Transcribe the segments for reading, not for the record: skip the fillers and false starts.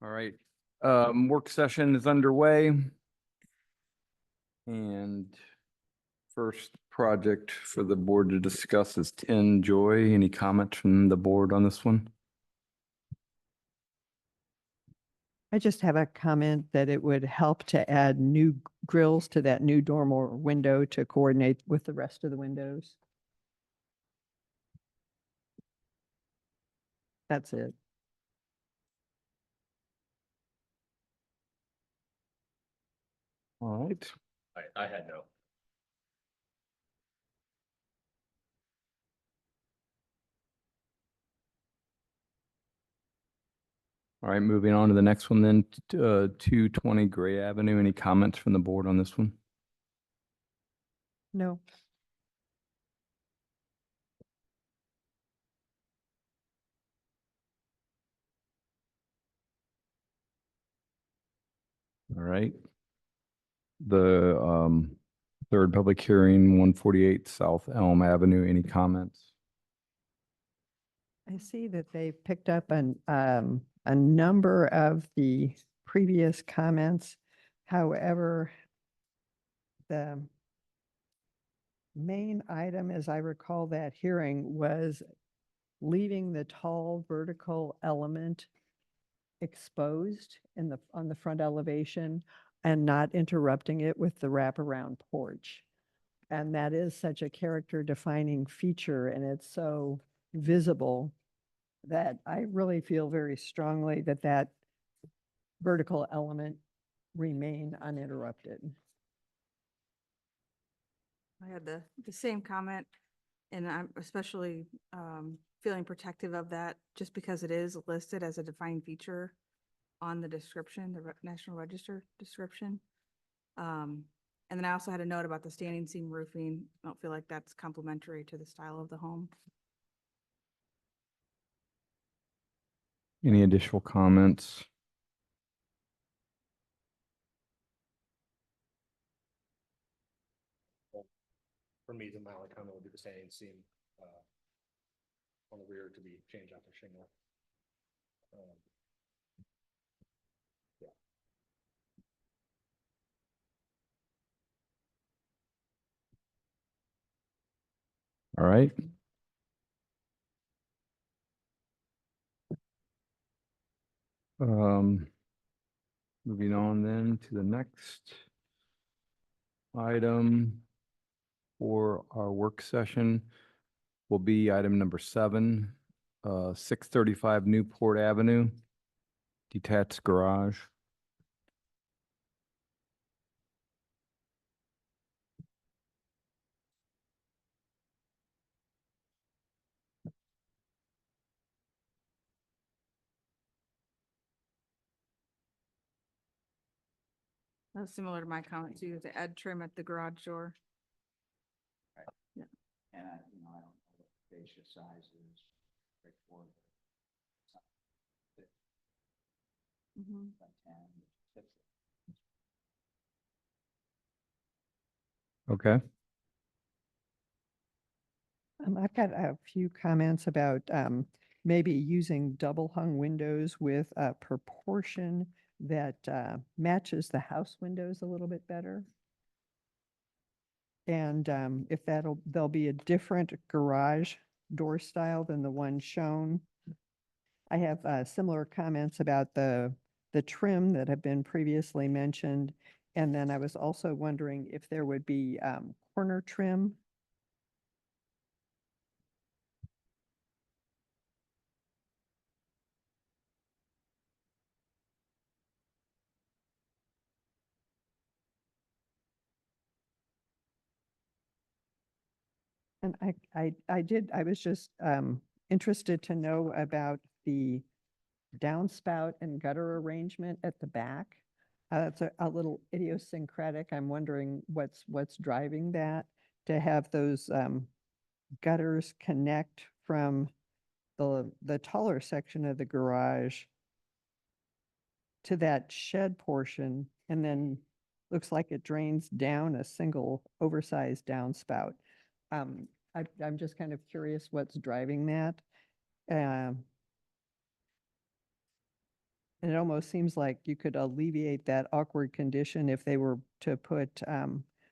All right, work session is underway. And first project for the board to discuss is 10 Joy. Any comments from the board on this one? I just have a comment that it would help to add new grills to that new dormer window to coordinate with the rest of the windows. That's it. All right, I had no. all right, moving on to the next one then, 220 Gray Avenue. Any comments from the board on this one? No. All right. The third public hearing, 148 South Elm Avenue. Any comments? I see that they picked up a number of the previous comments. However, the main item, as I recall that hearing, was leaving the tall vertical element exposed on the front elevation and not interrupting it with the wraparound porch. And that is such a character defining feature, and it's so visible that I really feel very strongly that that vertical element remain uninterrupted. I had the same comment, and I'm especially feeling protective of that just because it is listed as a defined feature on the description, the National Register description. And then I also had a note about the standing seam roofing. I don't feel like that's complementary to the style of the home. Any additional comments? For me, the Maui comment would be the standing seam on the rear to be changed after shingle. Yeah. All right. Moving on then to the next item for our work session will be item number 7, 635 Newport Avenue, detached garage. That's similar to my comment too, to add trim at the garage door. And I don't know what the fascia size is, straightforward. Mhm. By 10, that's Okay. I've got a few comments about maybe using double hung windows with a proportion that matches the house windows a little bit better. And if there'll be a different garage door style than the one shown. I have similar comments about the trim that have been previously mentioned. And then I was also wondering if there would be corner trim. And I was just interested to know about the downspout and gutter arrangement at the back. It's a little idiosyncratic. I'm wondering what's driving that, to have those gutters connect from the taller section of the garage to that shed portion, and then looks like it drains down a single oversized downspout. I'm just kind of curious what's driving that. And it almost seems like you could alleviate that awkward condition if they were to put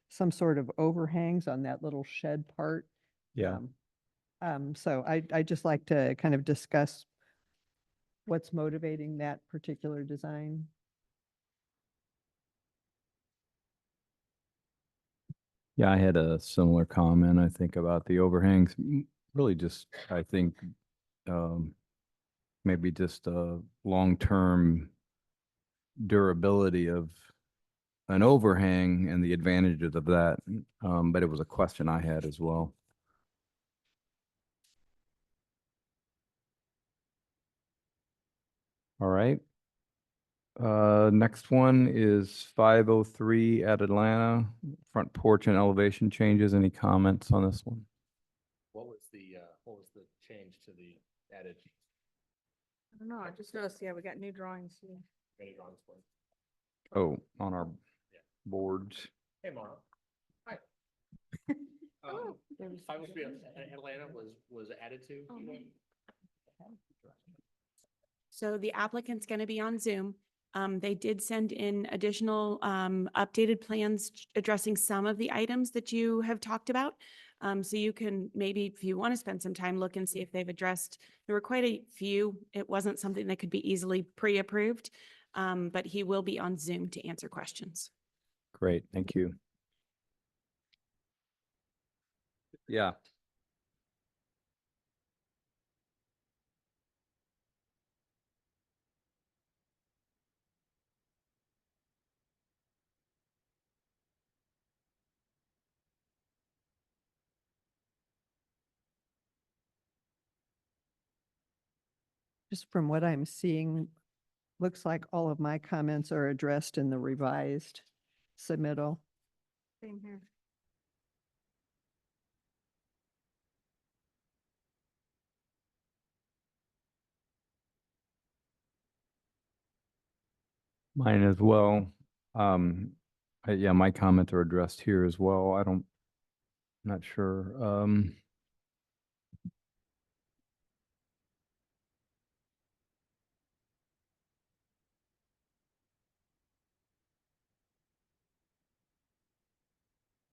some sort of overhangs on that little shed part. Yeah. So I just like to kind of discuss what's motivating that particular design. Yeah, I had a similar comment, I think, about the overhangs. Really just, I think, um, maybe just a long-term durability of an overhang and the advantages of that. But it was a question I had as well. All right. Next one is 503 at Atlanta, front porch and elevation changes. Any comments on this one? What was the change to the added I don't know, I just noticed, yeah, we got new drawings here. many drawings for? Oh, on our Yeah. boards. Hey, Mara. Hi. Oh, there was- 503 at Atlanta was added to? Oh, man. So the applicant's going to be on Zoom. They did send in additional updated plans addressing some of the items that you have talked about. So you can maybe, if you want to spend some time, look and see if they've addressed. There were quite a few. It wasn't something that could be easily pre-approved, but he will be on Zoom to answer questions. Great, thank you. Yeah. Just from what I'm seeing, looks like all of my comments are addressed in the revised submittal. Same here. Mine as well. Yeah, my comments are addressed here as well. Not sure.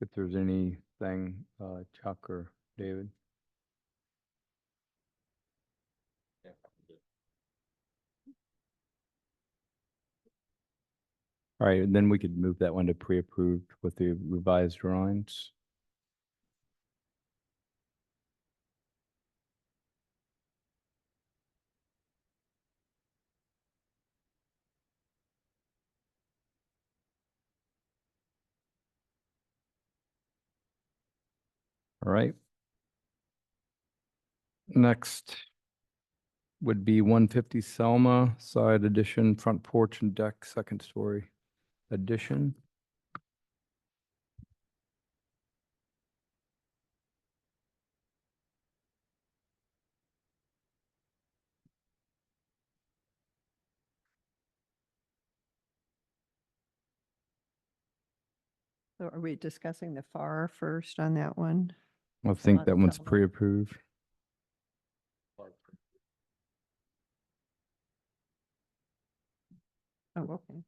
If there's anything, Chuck or David. Yeah. All right, and then we could move that one to pre-approved with the revised drawings. All right. Next would be 150 Selma, side addition, front porch and deck, second story addition. So are we discussing the FAR first on that one? I think On that one's Selma. pre-approved. Oh, okay.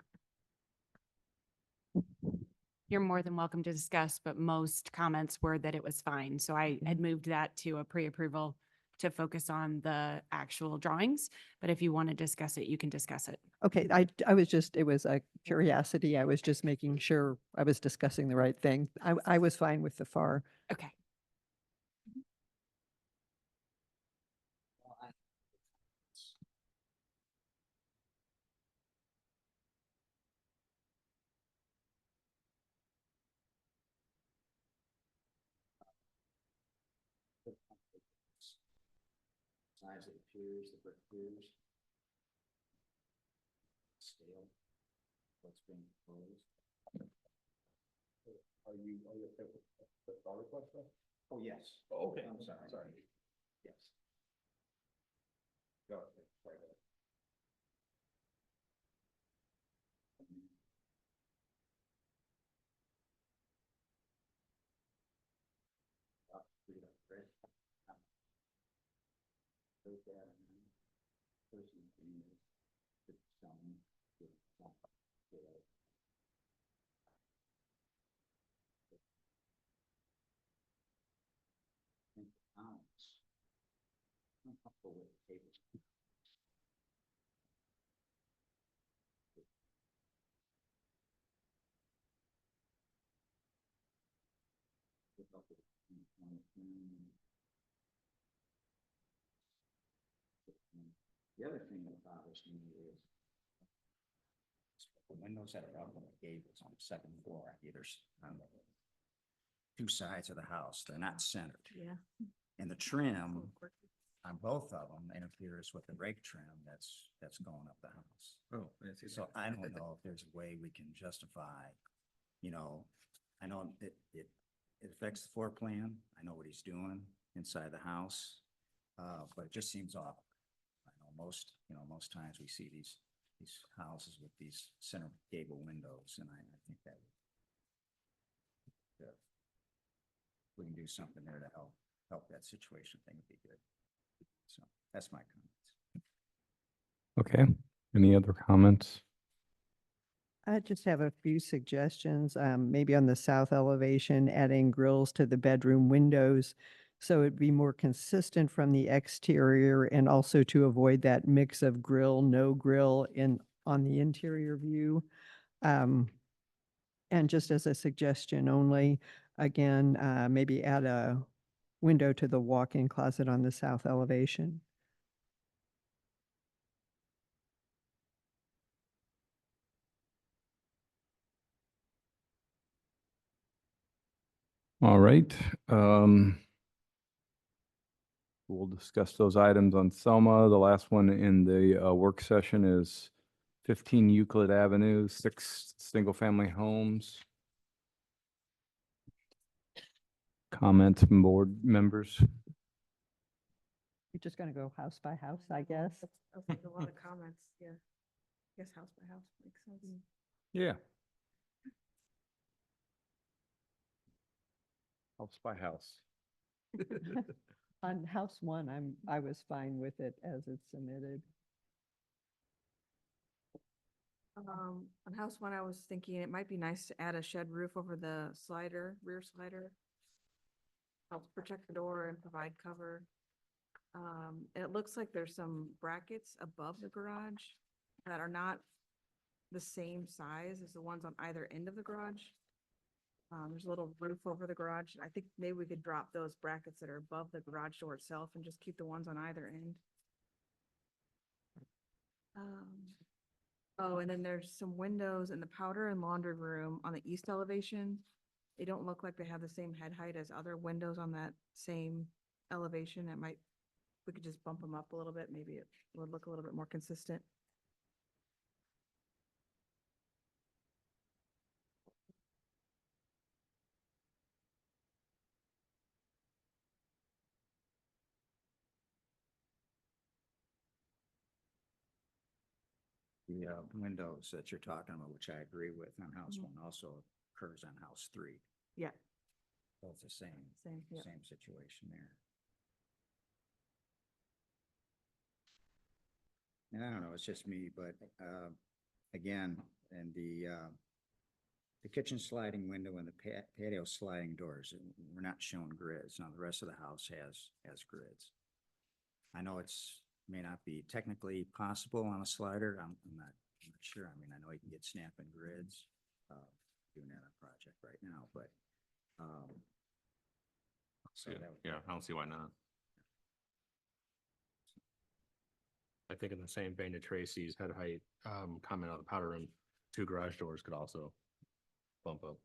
You're more than welcome to discuss, but most comments were that it was fine. So I had moved that to a pre-approval to focus on the actual drawings. But if you want to discuss it, you can discuss it. Okay, I was just, it was a curiosity. I was just making sure I was discussing the right thing. I was fine with the FAR. Okay. Size of the piers, the brick piers. Scale. What's being proposed. Are you okay with the FAR request? Oh, yes. Oh, okay. I'm sorry. Sorry. Yes. Go ahead. Sorry. Read it up, right? Those that, person being stone. with some- with a- I think the house, I'm comfortable with the table. Look up at the other thing that bothers me is the windows that are up on the gables on the second floor, either on the two sides of the house, they're not centered. Yeah. And the trim on both of them interferes with the rake trim that's going up the house. Oh, So I don't know if there's a way we can justify, you know, I know it affects the floor plan. I know what he's doing inside the house. But it just seems off. I know most times we see these houses with these center gable windows, and I think that if we can do something there to help that situation, I think it'd be good. So that's my comments. Okay, any other comments? I just have a few suggestions, maybe on the south elevation, adding grills to the bedroom windows. So it'd be more consistent from the exterior and also to avoid that mix of grill, no grill on the interior view. And just as a suggestion only, again, maybe add a window to the walk-in closet on the south elevation. All right. We'll discuss those items on Selma. The last one in the work session is 15 Euclid Avenue, 6 single-family homes. Comments from board members? You're just going to go house by house, I guess. That's a lot of comments, yeah. I guess house by house makes sense. Yeah. House by house. On house one, I was fine with it as it's submitted. On house one, I was thinking it might be nice to add a shed roof over the rear slider. Helps protect the door and provide cover. It looks like there's some brackets above the garage that are not the same size as the ones on either end of the garage. There's a little roof over the garage. I think maybe we could drop those brackets that are above the garage door itself and just keep the ones on either end. Oh, and then there's some windows in the powder and laundry room on the east elevation. They don't look like they have the same head height as other windows on that same elevation. We could just bump them up a little bit. Maybe it would look a little bit more consistent. The windows that you're talking about, which I agree with on house one, also occurs on house three. Yeah, So it's the same yeah. same situation there. And I don't know, it's just me, but, again, and the kitchen sliding window and the patio sliding doors, we're not showing grids. Now, the rest of the house has grids. I know may not be technically possible on a slider. I'm not sure. I mean, I know you can get snapping grids, doing that on a project right now, but, so that would- Yeah, I don't see why not. I think in the same vein of Tracy's head height, comment on the powder room, 2 garage doors could also bump up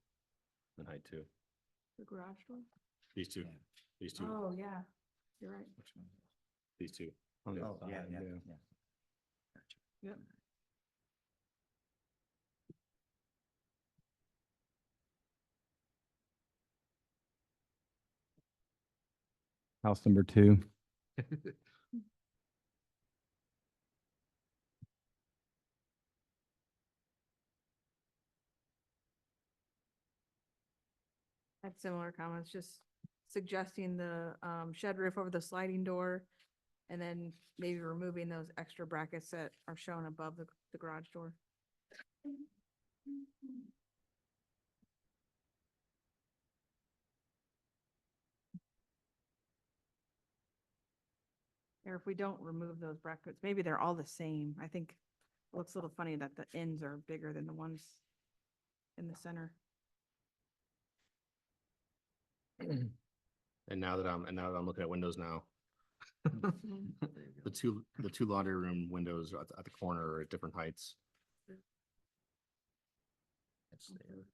in height too. The garage door? These two, Yeah. these two, Oh, yeah, you're right. Which one? these two. on the Oh, yeah, side, yeah, yeah. Gotcha. Yep. House number 2. I had similar comments, just suggesting the shed roof over the sliding door And then maybe removing those extra brackets that are shown above the garage door. Or if we don't remove those brackets, maybe they're all the same. I think it looks a little funny that the ends are bigger than the ones in the center. And now that I'm looking at windows now. The two laundry room windows at the corner are at different heights. That's there.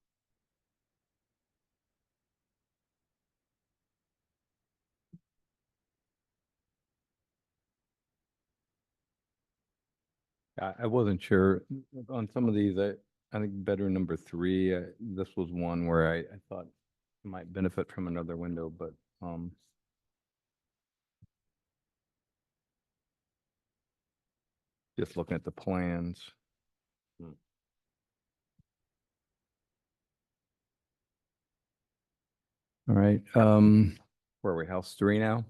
I wasn't sure on some of these, I think bedroom number 3, this was one where I thought it might benefit from another window, but, just looking at the plans. Hmm. All right, where are we, house 3 now?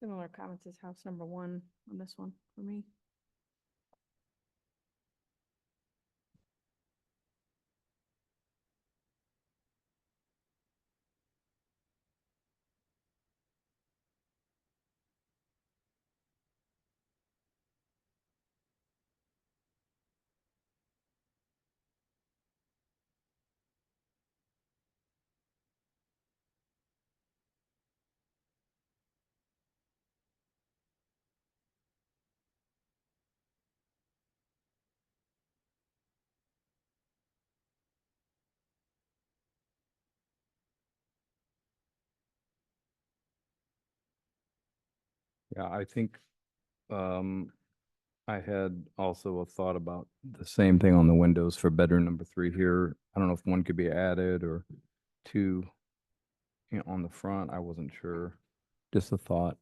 Similar comments as house number 1 on this one for me. Yeah, I think, I had also a thought about the same thing on the windows for bedroom number 3 here. I don't know if one could be added or 2, on the front. I wasn't sure. Just a thought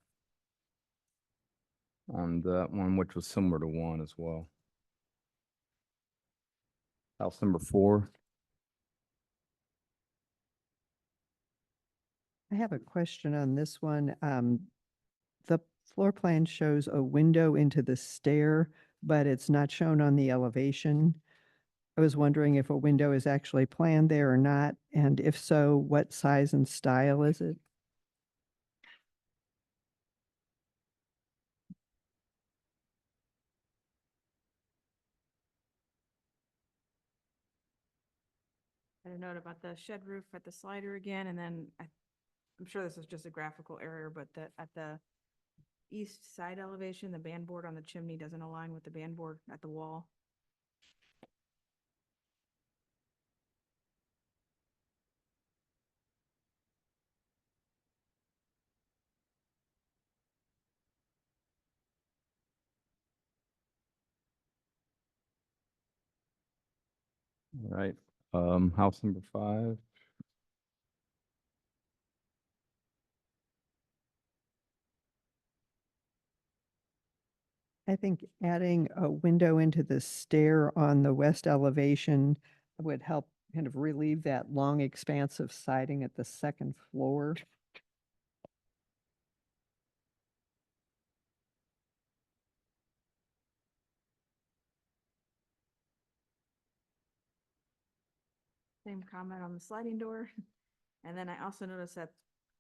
on that one, which was similar to 1 as well. House number 4. I have a question on this one. The floor plan shows a window into the stair, but it's not shown on the elevation. I was wondering if a window is actually planned there or not, and if so, what size and style is it? I had a note about the shed roof at the slider again, and then I'm sure this is just a graphical error, but at the east side elevation, the band board on the chimney doesn't align with the band board at the wall. All right, house number 5. I think adding a window into the stair on the west elevation would help kind of relieve that long expanse of siding at the second floor. Same comment on the sliding door. And then I also noticed that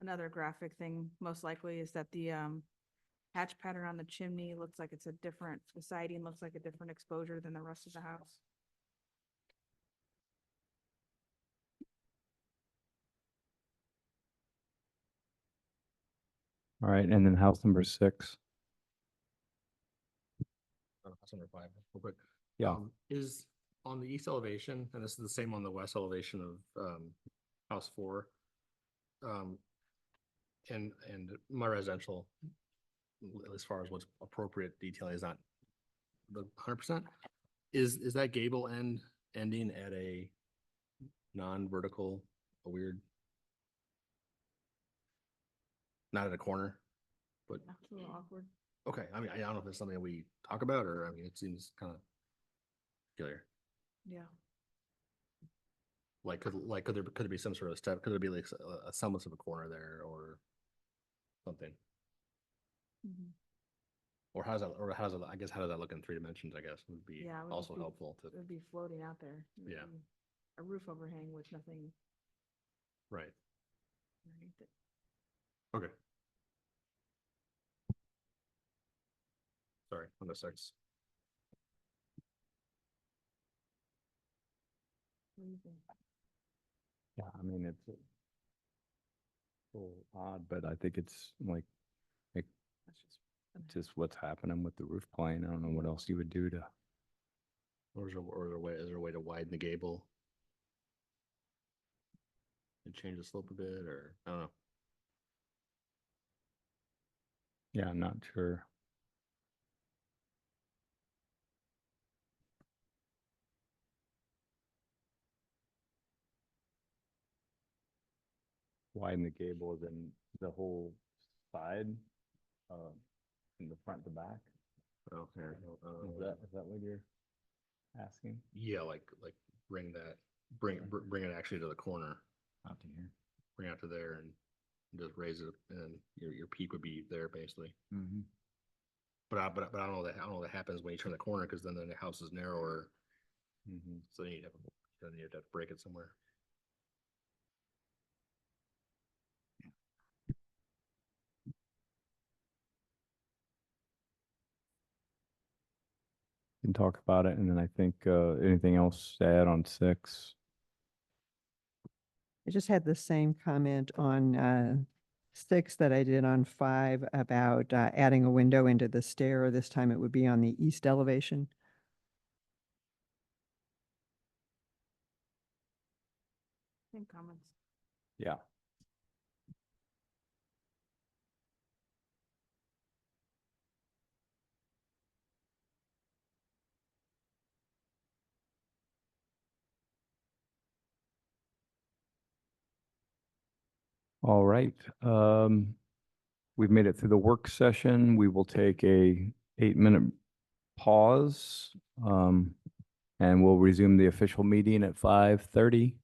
another graphic thing, most likely, is that the hatch pattern on the chimney looks like it's a different, the siding looks like a different exposure than the rest of the house. All right, and then house number 6. House number 5, real quick. Yeah. Is on the east elevation, and this is the same on the west elevation of house 4. And my residential, as far as what's appropriate detailing, is not the 100%. Is that gable ending at a non-vertical, a weird? Not at a corner, but That's a little awkward. Okay, I mean, I don't know if it's something we talk about, or, I mean, it seems kind of peculiar. Yeah. Like, could there be some sort of step, could there be like a semblance of a corner there or something? Or how does it, I guess, how does that look in 3 dimensions, I guess, would be Yeah, it would also just be- helpful to, It would be floating out there. It would Yeah. be A roof overhang with nothing right, underneath it. okay. Sorry, on the six. What do you think? Yeah, I mean, it's a little odd, but I think it's like, That's just what's happening with the roof plane. I don't know what else you would do to. Or is there a way to widen the gable? And change the slope a bit, or, I don't know. Yeah, I'm not sure. Widen the gable in the whole side, from the front to back. Oh, here, Is that what you're asking? yeah, like bring that, bring it actually to the corner, Out to here. bring it out to there and just raise it and your peak would be there basically. Mm-hmm. But I don't know that, I don't know what happens when you turn the corner, because then the house is narrower, Mm-hmm. so then you have to break it somewhere. Can talk about it, and then I think, anything else to add on 6? I just had the same comment on 6 that I did on 5 about adding a window into the stair. This time it would be on the east elevation. Same comments. Yeah. All right. We've made it through the work session. We will take a 8-minute pause. And we'll resume the official meeting at 5:30.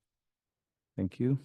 Thank you.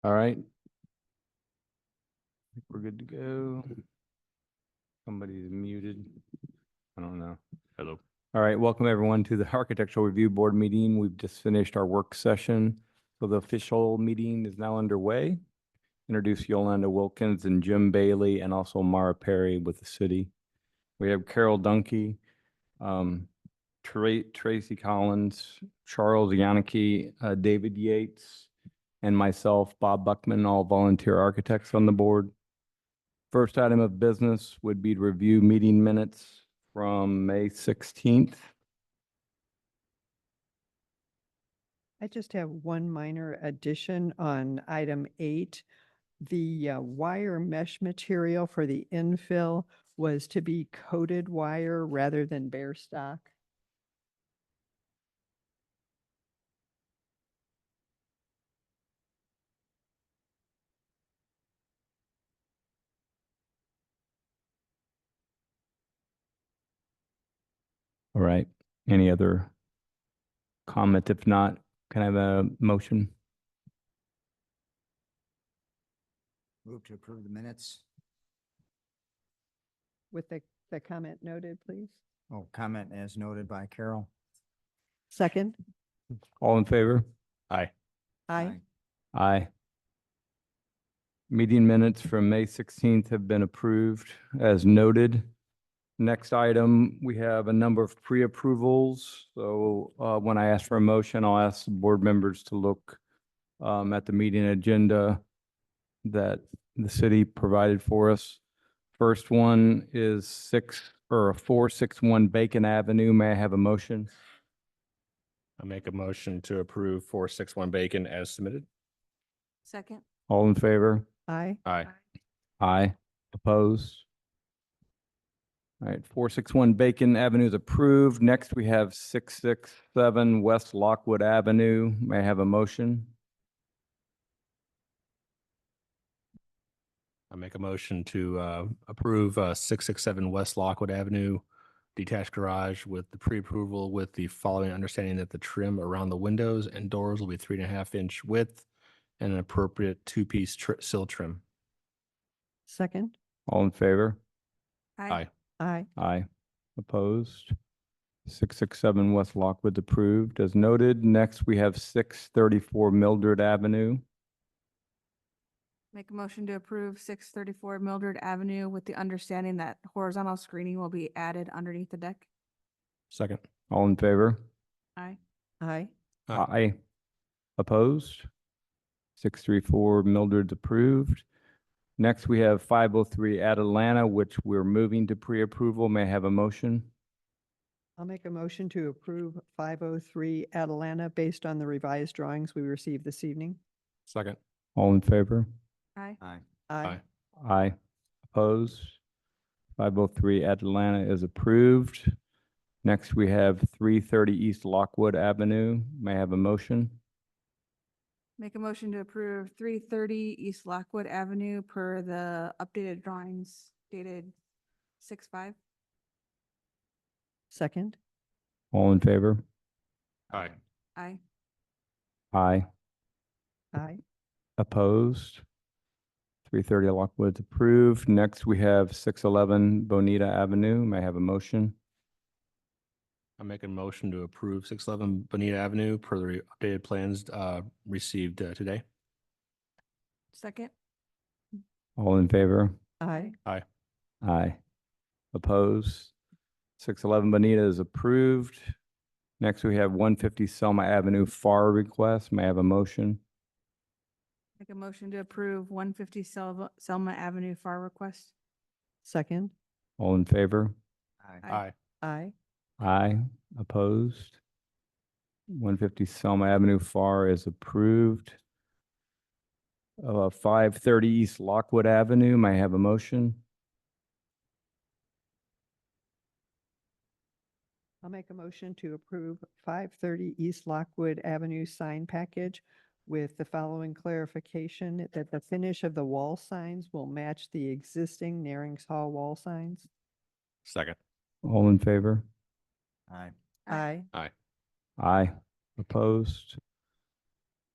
All right. I think we're good to go. Somebody's muted. I don't know. Hello. All right, welcome everyone to the Architectural Review Board meeting. We've just finished our work session. So the official meeting is now underway. Introduce Yolanda Wilkins and Jim Bailey and also Mara Perry with the city. We have Carol Dunkey, Tracy Collins, Charles Yannicki, David Yates, and myself, Bob Buckman, all volunteer architects on the board. First item of business would be to review meeting minutes from May 16th. I just have one minor addition on item 8. The wire mesh material for the infill was to be coated wire rather than bare stock. All right. Any other comment? If not, can I have a motion? Move to approve the minutes. With the comment noted, please. Oh, comment as noted by Carol. Second? All in favor? Aye. Aye. Aye. Meeting minutes from May 16th have been approved as noted. Next item, we have a number of pre-approvals. So when I ask for a motion, I'll ask the board members to look at the meeting agenda that the city provided for us. First one is 461 Bacon Avenue. May I have a motion? I make a motion to approve 461 Bacon as submitted. Second. All in favor? Aye. Aye. Aye. Opposed? All right, 461 Bacon Avenue is approved. Next, we have 667 West Lockwood Avenue. May I have a motion? I make a motion to approve 667 West Lockwood Avenue detached garage with the pre-approval with the following understanding that the trim around the windows and doors will be 3.5-inch width and an appropriate two-piece sill trim. Second? All in favor? Aye. Aye. Aye. Opposed? 667 West Lockwood approved as noted. Next, we have 634 Mildred Avenue. Make a motion to approve 634 Mildred Avenue with the understanding that horizontal screening will be added underneath the deck. Second. All in favor? Aye. Aye. Aye. Aye. Opposed? 634 Mildred's approved. Next, we have 503 Atalanta, which we're moving to pre-approval. May I have a motion? I'll make a motion to approve 503 Atalanta based on the revised drawings we received this evening. Second. All in favor? Aye. Aye. Aye. Aye. Opposed? 503 Atalanta is approved. Next, we have 330 East Lockwood Avenue. May I have a motion? Make a motion to approve 330 East Lockwood Avenue per the updated drawings dated 6/5. Second? All in favor? Aye. Aye. Aye. Aye. Opposed? 330 Lockwood's approved. Next, we have 611 Bonita Avenue. May I have a motion? I make a motion to approve 611 Bonita Avenue per the updated plans received today. Second. All in favor? Aye. Aye. Aye. Opposed? 611 Bonita is approved. Next, we have 150 Selma Avenue FAR request. May I have a motion? Make a motion to approve 150 Selma Avenue FAR request. Second? All in favor? Aye. Aye. Aye. Aye. Opposed? 150 Selma Avenue FAR is approved. 530 East Lockwood Avenue. May I have a motion? I'll make a motion to approve 530 East Lockwood Avenue sign package with the following clarification that the finish of the wall signs will match the existing Narings Hall wall signs. Second. All in favor? Aye. Aye. Aye. Aye. Opposed?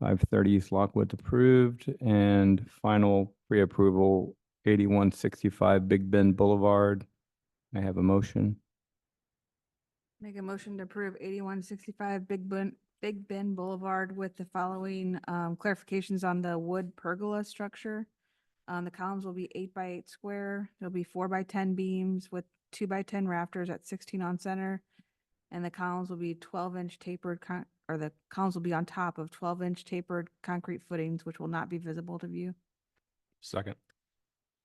530 East Lockwood's approved, and final pre-approval, 8165 Big Bend Boulevard. I have a motion. Make a motion to approve 8165 Big Bend Boulevard with the following clarifications on the wood pergola structure. The columns will be 8x8 square. There'll be 4x10 beams with 2x10 rafters at 16 on center. And the columns will be 12-inch tapered, the columns will be on top of 12-inch tapered concrete footings, which will not be visible to view. Second.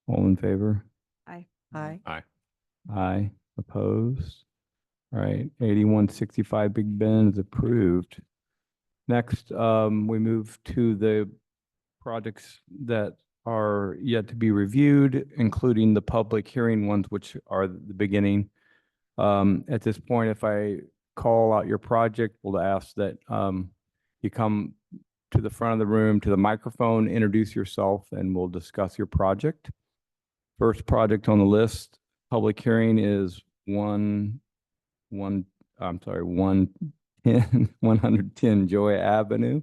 All in favor? Aye. Aye. Aye. Aye. Opposed? All right, 8165 Big Bend is approved. Next, we move to the projects that are yet to be reviewed, including the public hearing ones, which are the beginning. At this point, if I call out your project, we'll ask that you come to the front of the room, to the microphone, introduce yourself, and we'll discuss your project. First project on the list, public hearing is 110 Joy Avenue.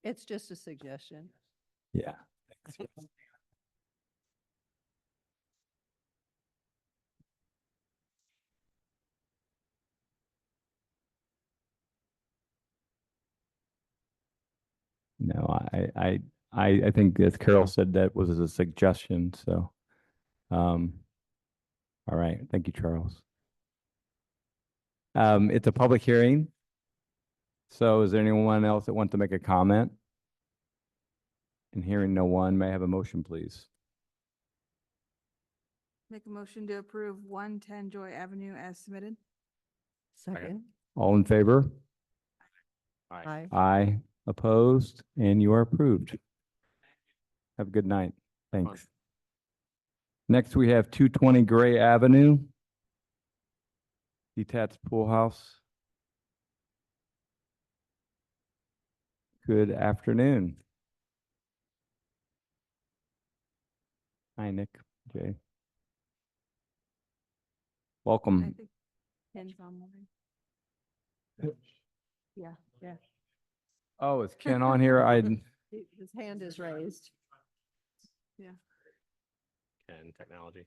It's just a suggestion. Yeah. No, I think as Carol said, that was a suggestion, so. All right, thank you, Charles. It's a public hearing. So is there anyone else that wants to make a comment? And hearing no one, may I have a motion, please? Make a motion to approve 110 Joy Avenue as submitted. Second. All in favor? Aye. Aye. Opposed? And you are approved. Have a good night. Thanks. Next, we have 220 Gray Avenue. Detached pool house. Good afternoon. Hi, Nick, Jay. I Welcome. think Ken's online. Yeah. Oh, is Ken on here? His hand is raised. And technology.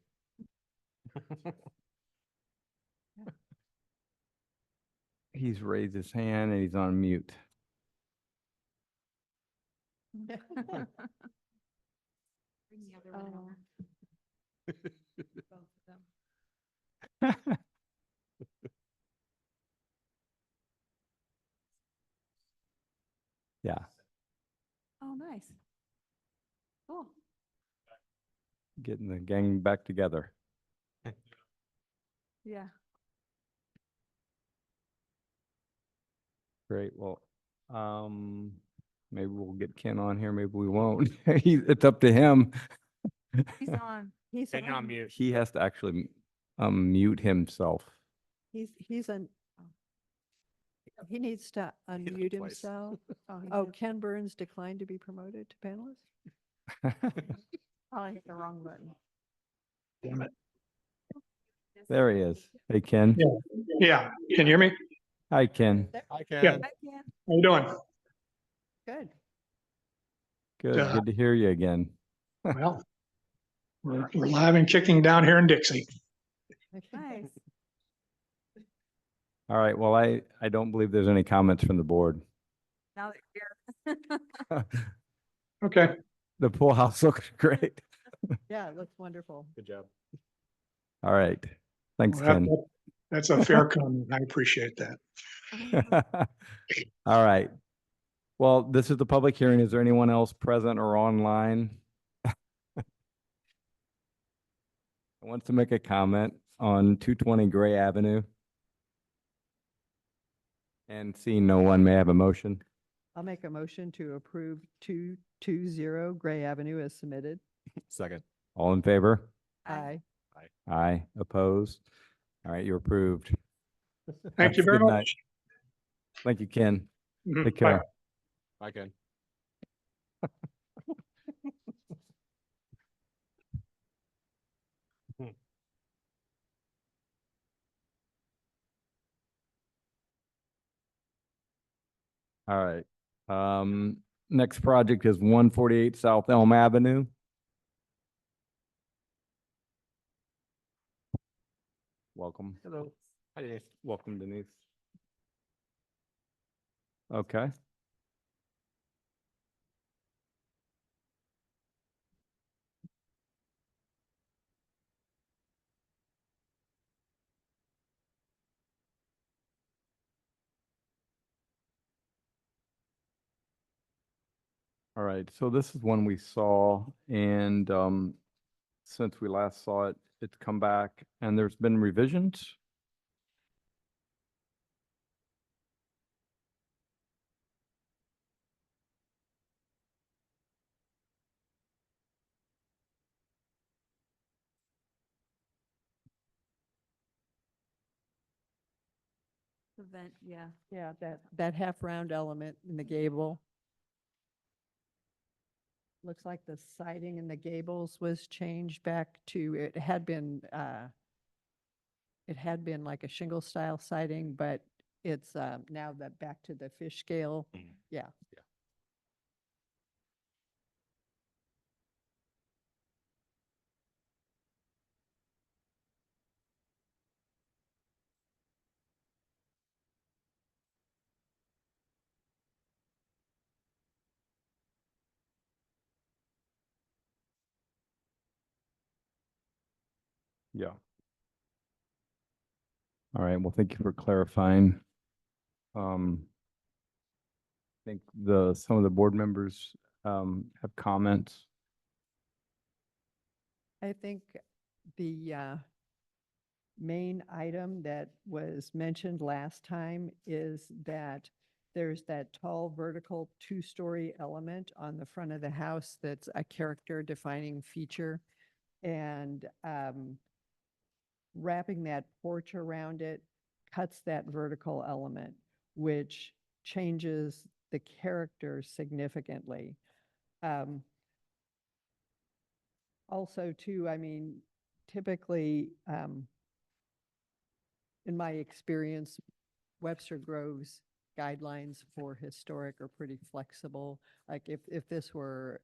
He's raised his hand and he's on mute. Yeah, Oh, nice. Cool. getting the gang back together. Yeah. Great. Well, maybe we'll get Ken on here. Maybe we won't. It's up to him. He's on. He's, And you're on mute. He has to actually mute himself. he's an, he needs to unmute twice. himself. Oh, he Oh, did. Ken Burns declined to be promoted to panelist? Oh, I hit the wrong button. Damn it. There he is. Hey, Ken. Yeah. Yeah, can you hear me? Hi, Ken. I Yeah. can. Hi, Ken. How you doing? Good. Good. Yeah. Good to hear you again. Well, we're live and kicking down here in Dixie. Nice. All right. Well, I don't believe there's any comments from the board. Now that you're here. Okay, The pool house looks great. Yeah, it looks wonderful. Good job. All right. Thanks, well, Ken. that's a fair comment. I appreciate that. All right. Well, this is the public hearing. Is there anyone else present or online? Wants to make a comment on 220 Gray Avenue? And seeing no one, may I have a motion? I'll make a motion to approve 220 Gray Avenue as submitted. Second. All in favor? Aye. Aye. Opposed? All right, you're approved. Thank you Have a very good night. much. Thank you, Ken. Mhm. Take Bye. care. I can. All right. Next project is 148 South Elm Avenue. Welcome. Hello. Hi, Denise. Welcome, Denise. Okay. All right, so this is one we saw, and since we last saw it, it's come back and there's been revisions. Event, yeah. Yeah, that half round element in the gable. Looks like the siding in the gables was changed back to, it had been like a shingle style siding, but it's now that back to the fish scale. Mhm. Yeah. Yeah. All right, well, thank you for clarifying. I think some of the board members have comments. I think the main item that was mentioned last time is that there's that tall vertical two-story element on the front of the house that's a character defining feature. And wrapping that porch around it cuts that vertical element, which changes the character significantly. Also too, I mean, typically, in my experience, Webster Grove's guidelines for historic are pretty flexible. Like if this were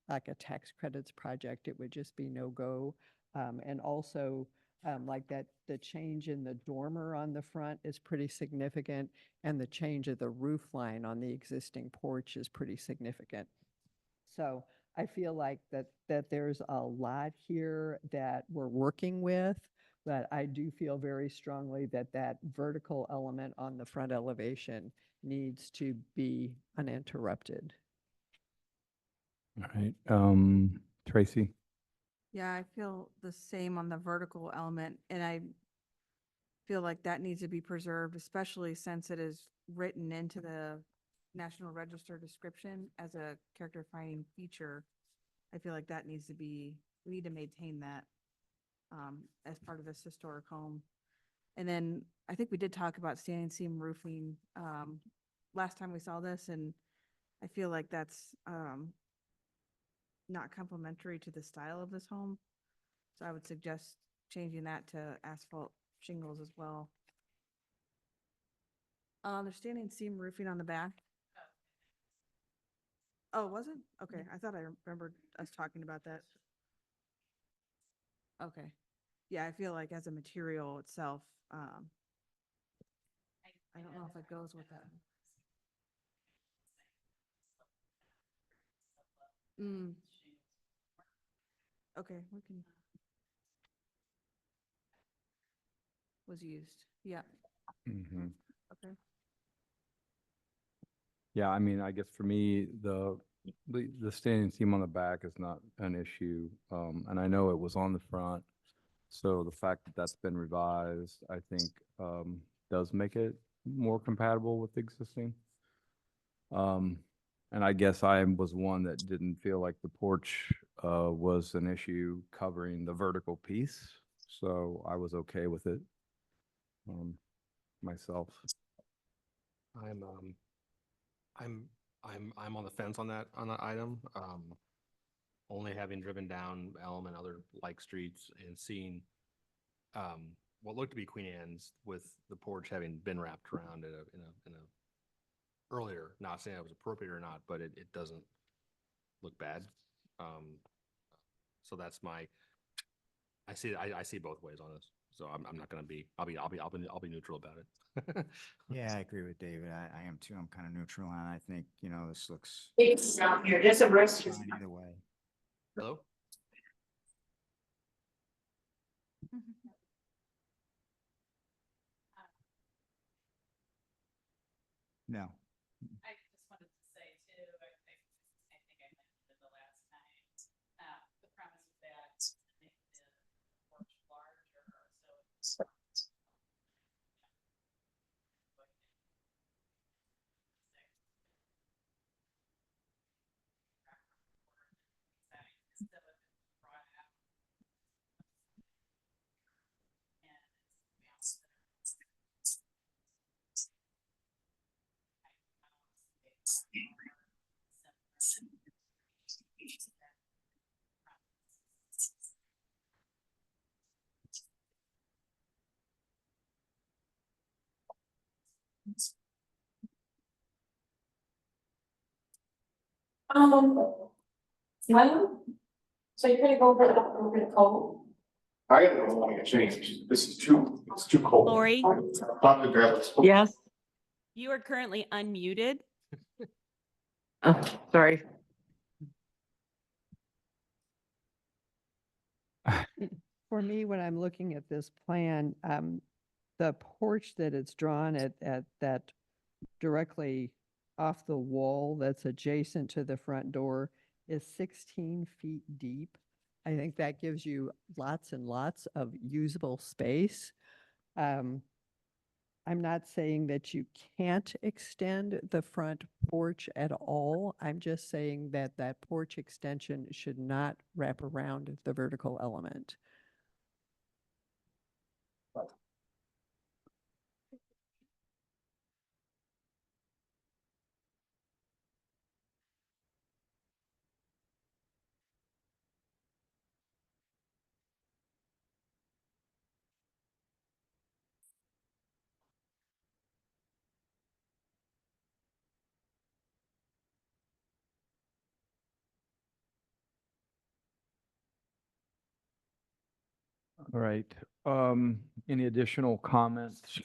like a tax credits project, it would just be no-go. And also, like that, the change in the dormer on the front is pretty significant, and the change of the roof line on the existing porch is pretty significant. So I feel like that there's a lot here that we're working with, but I do feel very strongly that that vertical element on the front elevation needs to be uninterrupted. All right, Tracy? Yeah, I feel the same on the vertical element, and I feel like that needs to be preserved, especially since it is written into the National Register description as a character defining feature. I feel like that needs to be, we need to maintain that as part of this historic home. And then I think we did talk about standing seam roofing last time we saw this, and I feel like that's not complementary to the style of this home. So I would suggest changing that to asphalt shingles as well. There's standing seam roofing on the back. Oh, was it? Okay, I thought I remembered us talking about that. Okay. Yeah, I feel like as a material itself, I don't know if it goes with that. Mm. Okay, we can. Was used, yeah, okay. Yeah, I mean, I guess for me, the standing seam on the back is not an issue. And I know it was on the front. So the fact that that's been revised, I think, does make it more compatible with existing. And I guess I was one that didn't feel like the porch, was an issue covering the vertical piece. So I was okay with it. myself. I'm, I'm on the fence on that item. Only having driven down Elm and other like streets and seeing, what looked to be Queen Anne's with the porch having been wrapped around in a earlier, not saying it was appropriate or not, but it doesn't look bad. So that's I see both ways on this. So I'm not gonna be, I'll be neutral about it. Yeah, I agree with David. I am too. I'm kind of neutral and I think, this looks It's not here, just a rest. fine either way. Hello? No. I just wanted to say too, I think I mentioned it the last time, the premise of that, make the porch larger, so it's. Instead of brought out. And well, so you're gonna go over the code? I don't want to change. It's too cold. Lori, Pop the grab. Yes. you are currently unmuted. Oh, sorry. For me, when I'm looking at this plan, the porch that it's drawn at that directly off the wall that's adjacent to the front door is 16 feet deep. I think that gives you lots and lots of usable space. I'm not saying that you can't extend the front porch at all. I'm just saying that that porch extension should not wrap around the vertical element. All right. Any additional comments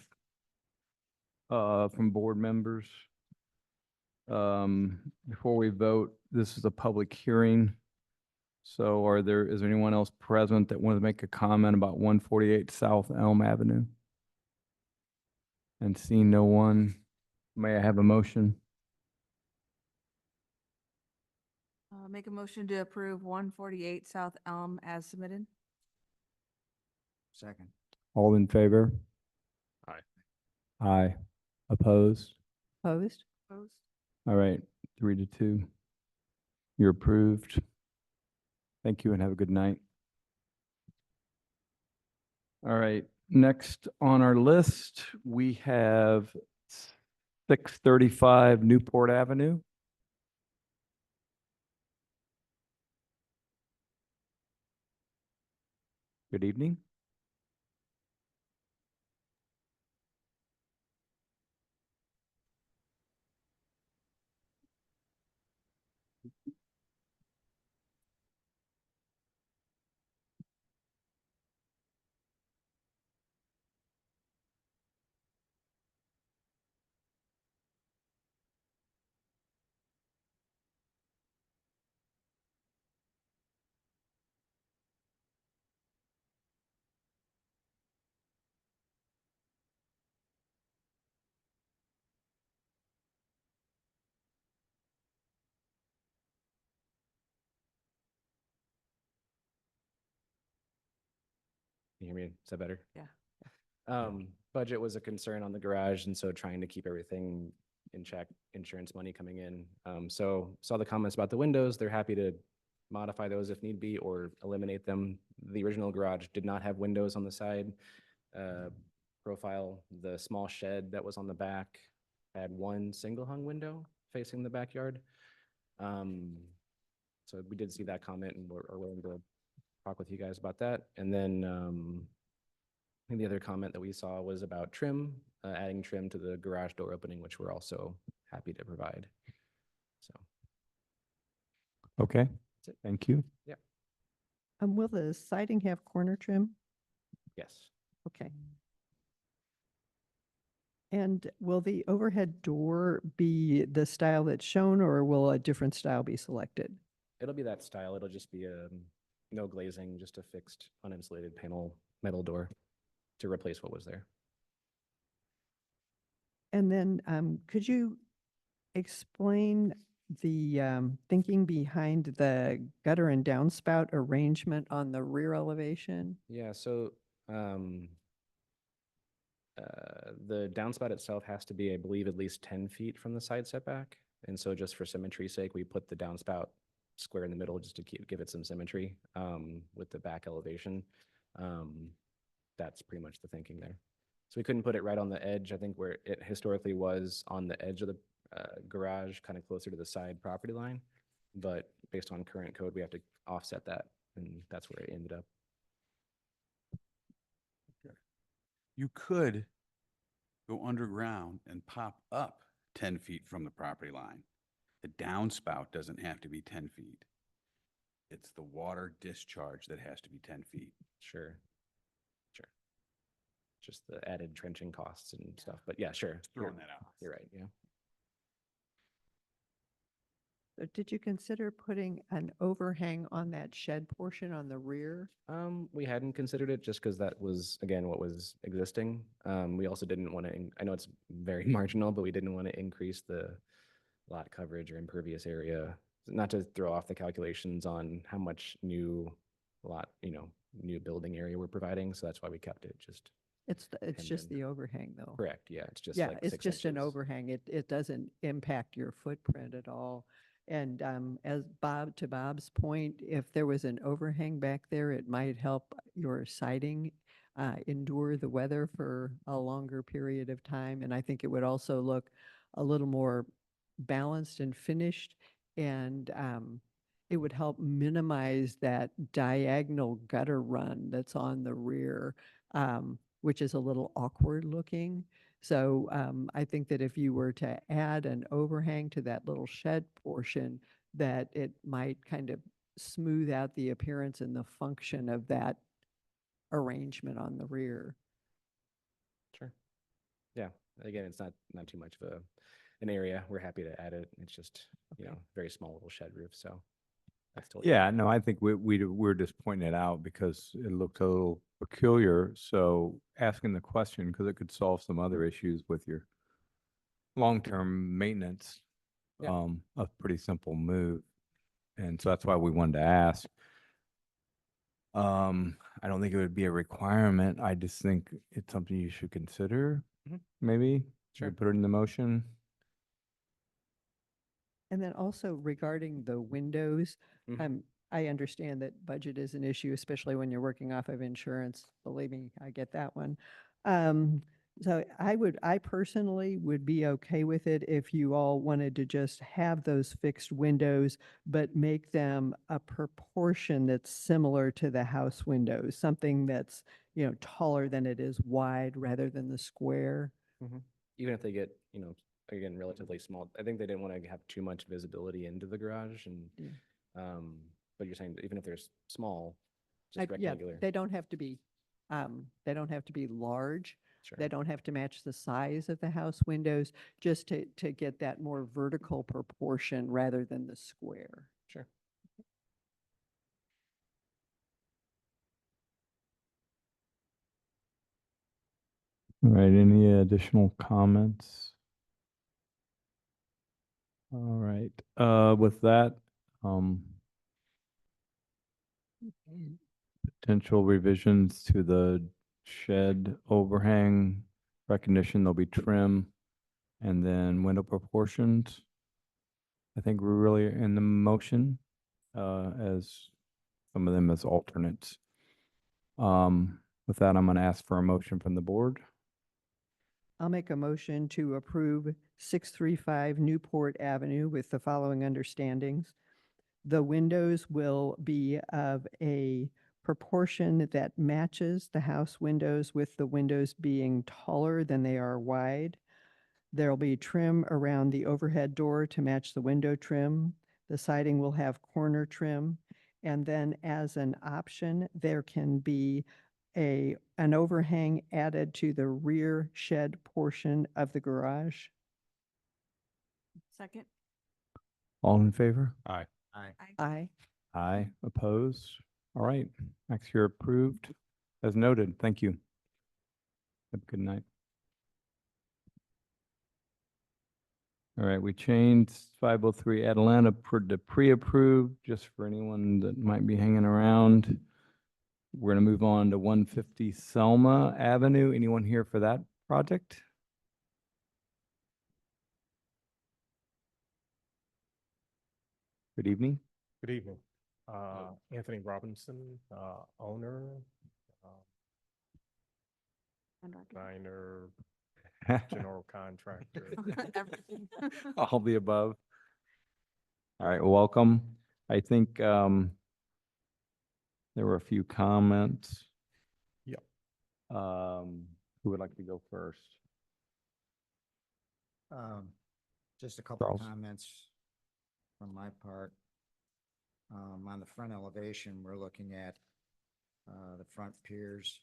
from board members? Before we vote, this is a public hearing. So is there anyone else present that wants to make a comment about 148 South Elm Avenue? And seeing no one, may I have a motion? Make a motion to approve 148 South Elm as submitted. Second. All in favor? Aye. Aye. Opposed? Opposed? Opposed? All right, 3-2. You're approved. Thank you and have a good night. All right, next on our list, we have 635 Newport Avenue. Good evening. Can you hear me? Is that better? Yeah. Budget was a concern on the garage, and so trying to keep everything in check, insurance money coming in. So saw the comments about the windows. They're happy to modify those if need be or eliminate them. The original garage did not have windows on the side. profile. The small shed that was on the back had one single hung window facing the backyard. So we did see that comment and are willing to talk with you guys about that. And then I think the other comment that we saw was about trim, adding trim to the garage door opening, which we're also happy to provide. So, Okay, That's it. thank you. Will the siding have corner trim? yes. Okay. And will the overhead door be the style that's shown, or will a different style be selected? It'll be that style. It'll just be no glazing, just a fixed uninsulated panel metal door to replace what was there. And then could you explain the thinking behind the gutter and downspout arrangement on the rear elevation? Yeah, so the downspout itself has to be, I believe, at least 10 feet from the side setback. And so just for symmetry's sake, we put the downspout square in the middle just to give it some symmetry with the back elevation. That's pretty much the thinking there. So we couldn't put it right on the edge, I think, where it historically was on the edge of the garage, kind of closer to the side property line. But based on current code, we have to offset that, and that's where it ended up. You could go underground and pop up 10 feet from the property line. The downspout doesn't have to be 10 feet. It's the water discharge that has to be 10 feet. Sure. Just the added trenching costs and stuff, but yeah, sure. Throwing that out. You're right, yeah. So did you consider putting an overhang on that shed portion on the rear? We hadn't considered it just because that was, again, what was existing. We also didn't want to, I know it's very marginal, but we didn't want to increase the lot coverage or impervious area, not to throw off the calculations on how much new lot, new building area we're providing. So that's why we kept it just It's And just then- the overhang though. correct. Yeah, it's just Yeah, like it's 6 just an inches. overhang. It doesn't impact your footprint at all. And as to Bob's point, if there was an overhang back there, it might help your siding endure the weather for a longer period of time. And I think it would also look a little more balanced and finished. And it would help minimize that diagonal gutter run that's on the rear, which is a little awkward looking. So I think that if you were to add an overhang to that little shed portion, that it might kind of smooth out the appearance and the function of that arrangement on the rear. Sure. Yeah, again, it's not too much of an area. We're happy to add it. It's just, very small little shed roof, so that's totally. Yeah, no, I think we're just pointing it out because it looked a little peculiar. So asking the question, because it could solve some other issues with your long-term maintenance, Yeah. a pretty simple move. And so that's why we wanted to ask. I don't think it would be a requirement. I just think it's something you should consider, Mhm. maybe. Sure. Put it in the motion. And then also regarding the windows, Mhm. I understand that budget is an issue, especially when you're working off of insurance. Believe me, I get that one. So I personally would be okay with it if you all wanted to just have those fixed windows, but make them a proportion that's similar to the house windows, something that's, taller than it is wide rather than the square. Even if they get, again, relatively small, I think they didn't want to have too much visibility into the garage and, Yeah. but you're saying that even if they're small, just Yeah, rectangular. they don't have to be, large. Sure. They don't have to match the size of the house windows, just to get that more vertical proportion rather than the square. Sure. All right, any additional comments? All right, with that, potential revisions to the shed overhang recognition, there'll be trim and then window proportions. I think we're really in the motion, as some of them as alternates. With that, I'm gonna ask for a motion from the board. I'll make a motion to approve 635 Newport Avenue with the following understandings. The windows will be of a proportion that matches the house windows, with the windows being taller than they are wide. There'll be trim around the overhead door to match the window trim. The siding will have corner trim. And then as an option, there can be an overhang added to the rear shed portion of the garage. Second? All in favor? Aye. Aye. Aye, opposed? All right, Max, you're approved. As noted, thank you. Have a good night. All right, we changed 503 Atalanta to pre-approved, just for anyone that might be hanging around. We're going to move on to 150 Selma Avenue. Anyone here for that project? Good evening. Good evening. Anthony Robinson, owner, designer, general contractor. Everything. All the above. All right, welcome. I think there were a few comments. Yep. Who would like to go first? Just a couple of Charles. comments from my part. On the front elevation, we're looking at the front piers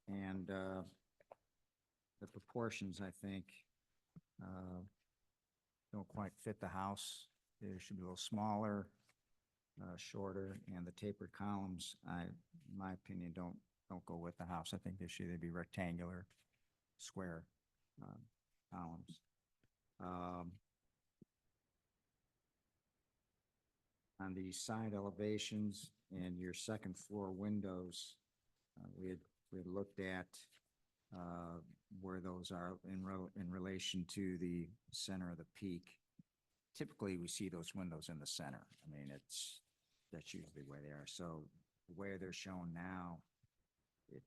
and the proportions, I think, don't quite fit the house. They should be a little smaller, shorter, and the tapered columns, in my opinion, don't go with the house. I think they'd be rectangular, square columns. On the side elevations and your second floor windows, we had looked at where those are in relation to the center of the peak. Typically, we see those windows in the center. I mean, that's usually where they are. So the way they're shown now, it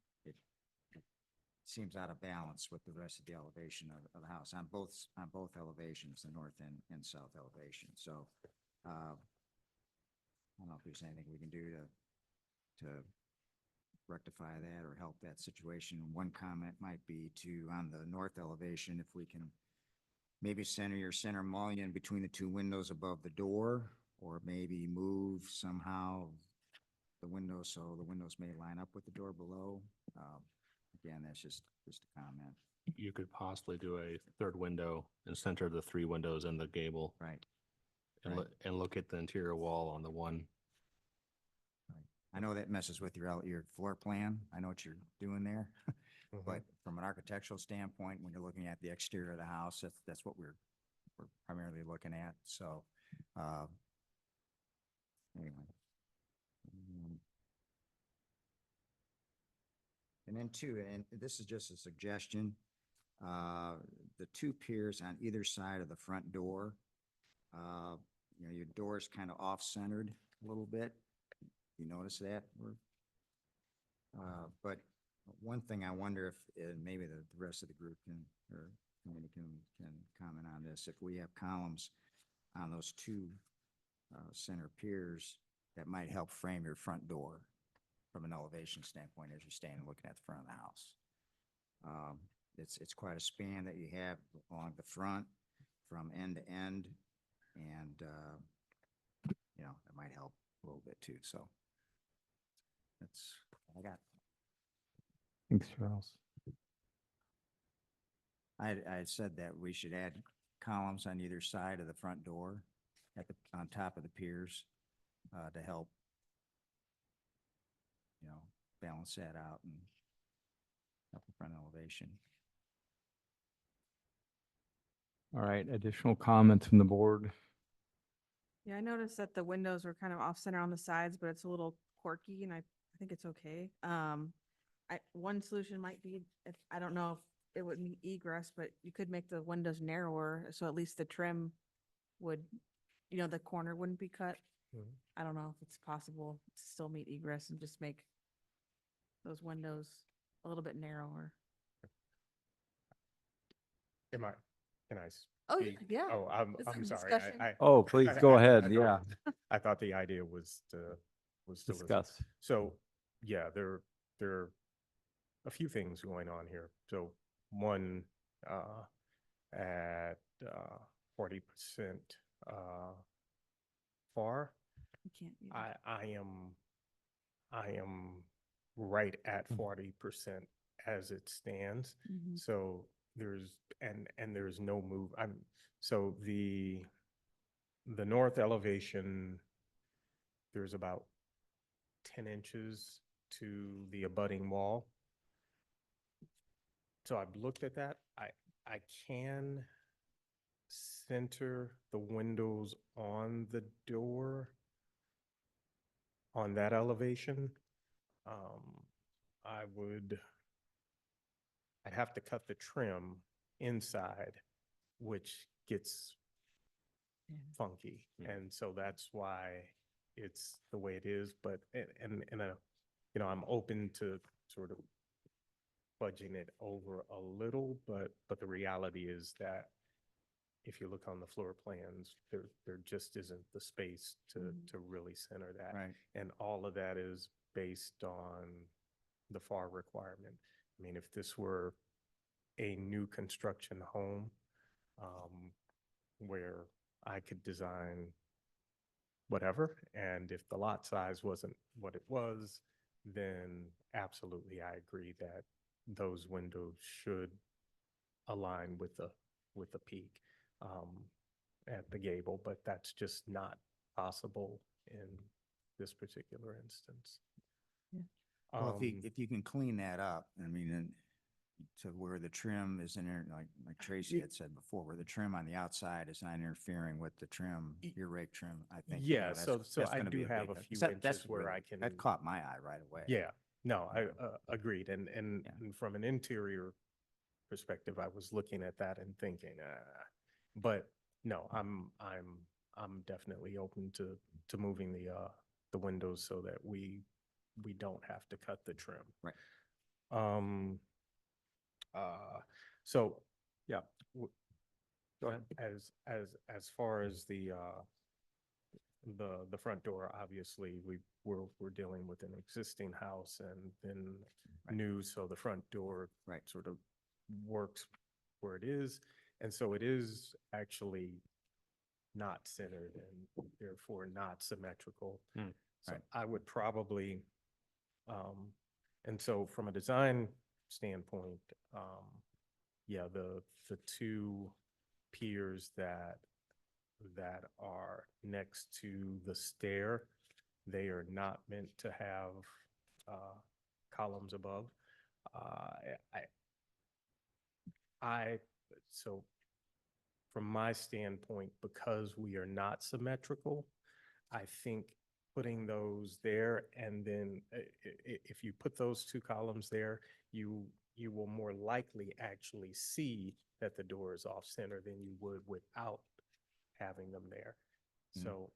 seems out of balance with the rest of the elevation of the house on both elevations, the north and south elevation. So I don't know if there's anything we can do to rectify that or help that situation. One comment might be on the north elevation, if we can maybe center your center mullion between the two windows above the door, or maybe move somehow the windows so the windows may line up with the door below. Again, that's just a comment. You could possibly do a third window and center the three windows in the gable. Right. And Right. look at the interior wall on the one. I know that messes with your floor plan. I know what you're doing there. But from an architectural standpoint, when you're looking at the exterior of the house, that's what we're primarily looking at. So, anyway. And then and this is just a suggestion, the two piers on either side of the front door, your door is kind of off-centered a little bit. You notice that? But one thing I wonder if, maybe the rest of the group or committee can comment on this, if we have columns on those two center piers that might help frame your front door from an elevation standpoint as you're standing looking at the front of the house. It's quite a span that you have along the front from end to end, and it might help a little bit too. So that's what I got. Thanks, Charles. I had said that we should add columns on either side of the front door on top of the piers to help balance that out and help the front elevation. All right, additional comments from the board? Yeah, I noticed that the windows were kind of off center on the sides, but it's a little quirky and I think it's okay. One solution might be, if, I don't know if it would meet egress, but you could make the windows narrower, so at least the trim would, the corner wouldn't be cut. Mhm. I don't know if it's possible to still meet egress and just make those windows a little bit narrower. Am I, can I Oh, speak? yeah. Oh, It's I'm a sorry. discussion. Oh, please I- go I- I ahead. thought- Yeah. I thought the idea was to listen. Discuss. So, yeah, there are a few things going on here. So one, at 40% far, You can't, yeah. I am right at Mm. 40% as it stands. Mhm. So there's, and there's no move. So the north elevation, there's about 10 inches to the abutting wall. So I've looked at that. I can center the windows on the door on that elevation. I'd have to cut the trim inside, which gets Yeah. funky. And so that's why it's the way it is, but, I'm open to sort of budging it over a little, but the reality is that if you look on the floor plans, there just isn't the space to really center that. Right. And all of that is based on the FAR requirement. I mean, if this were a new construction home, where I could design whatever, and if the lot size wasn't what it was, then absolutely, I agree that those windows should align with the peak at the gable, but that's just not possible in this particular instance. Well, Um, if you can clean that up, I mean, and to where the trim is in there, like Tracy had said before, where the trim on the outside is not interfering with the trim, your rake trim, I think. you know, Yeah, that's- so that's I gonna be do have big- a few that's inches where really- I can. That caught my eye right away. Yeah, no, I Yeah. agreed. And Yeah. and from an interior perspective, I was looking at that and thinking, but no, I'm definitely open to moving the windows so that we don't have to cut the trim. Right. So, Yeah. Go ahead. as far as the front door, obviously, we're dealing with an existing house and then Right. new, so the front door Right. sort of works where it is. And so it is actually not centered and therefore not symmetrical. Hmm. So Right. I would probably, and so from a design standpoint, yeah, the two piers that are next to the stair, they are not meant to have columns above. So from my standpoint, because we are not symmetrical, I think putting those there and then if you put those two columns there, you will more likely actually see that the door is off center than you would without having them there. Mm. So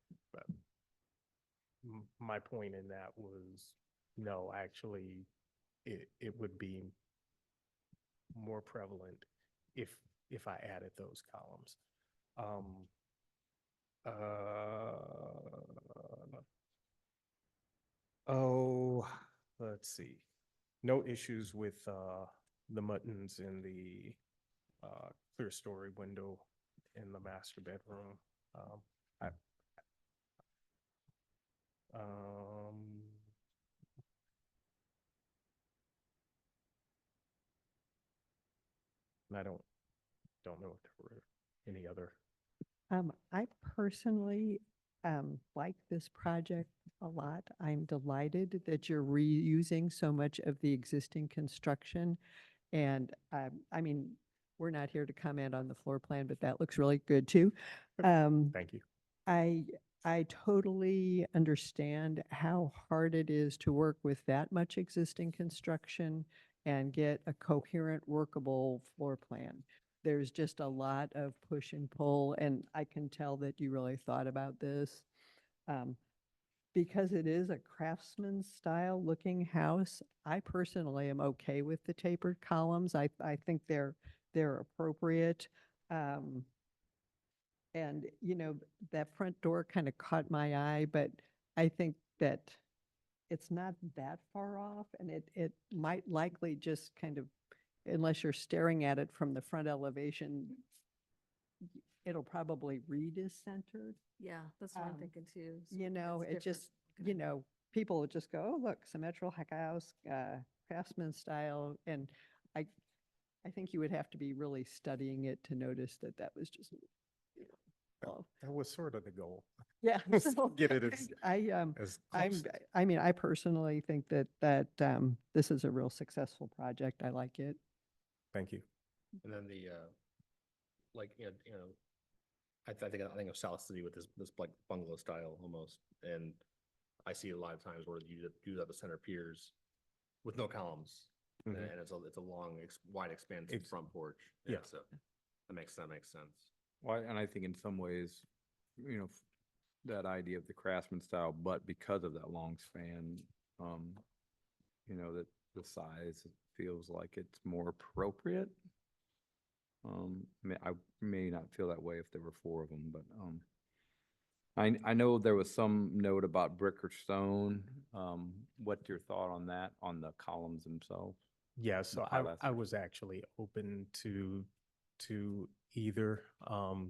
my point in that was, no, actually, it would be more prevalent if I added those columns. Let's see. No issues with the muttons in the clear story window in the master bedroom. I and I don't know if there were any other. I personally like this project a lot. I'm delighted that you're reusing so much of the existing construction. And I mean, we're not here to comment on the floor plan, but that looks really good too. Thank you. I totally understand how hard it is to work with that much existing construction and get a coherent, workable floor plan. There's just a lot of push and pull, and I can tell that you really thought about this. Because it is a craftsman style looking house, I personally am okay with the tapered columns. I think they're they're appropriate. And, that front door kind of caught my eye, but I think that it's not that far off and it might likely just kind of, unless you're staring at it from the front elevation, it'll probably read as centered. Yeah, that's what I'm Um, thinking too. so You know, it's it different. just, people would just go, oh, look, symmetrical house, craftsman style. And I, I think you would have to be really studying it to notice that that was just, well, That was sort of the goal. yeah. so Get it as, as as close. I personally think that this is a real successful project. I like it. Thank you. And then the, like, I think of South City with this like bungalow style almost, and I see a lot of times where you use up the center piers with no columns, and Mhm. it's a long, wide expansive Ex- front porch. yeah. So that makes sense. Well, and I think in some ways, that idea of the craftsman style, but because of that long span, that the size feels like it's more appropriate. I may not feel that way if there were four of them, but, I know there was some note about brick or stone. What's your thought on that, on the columns themselves? Yeah, so I pilasters. was actually open to either.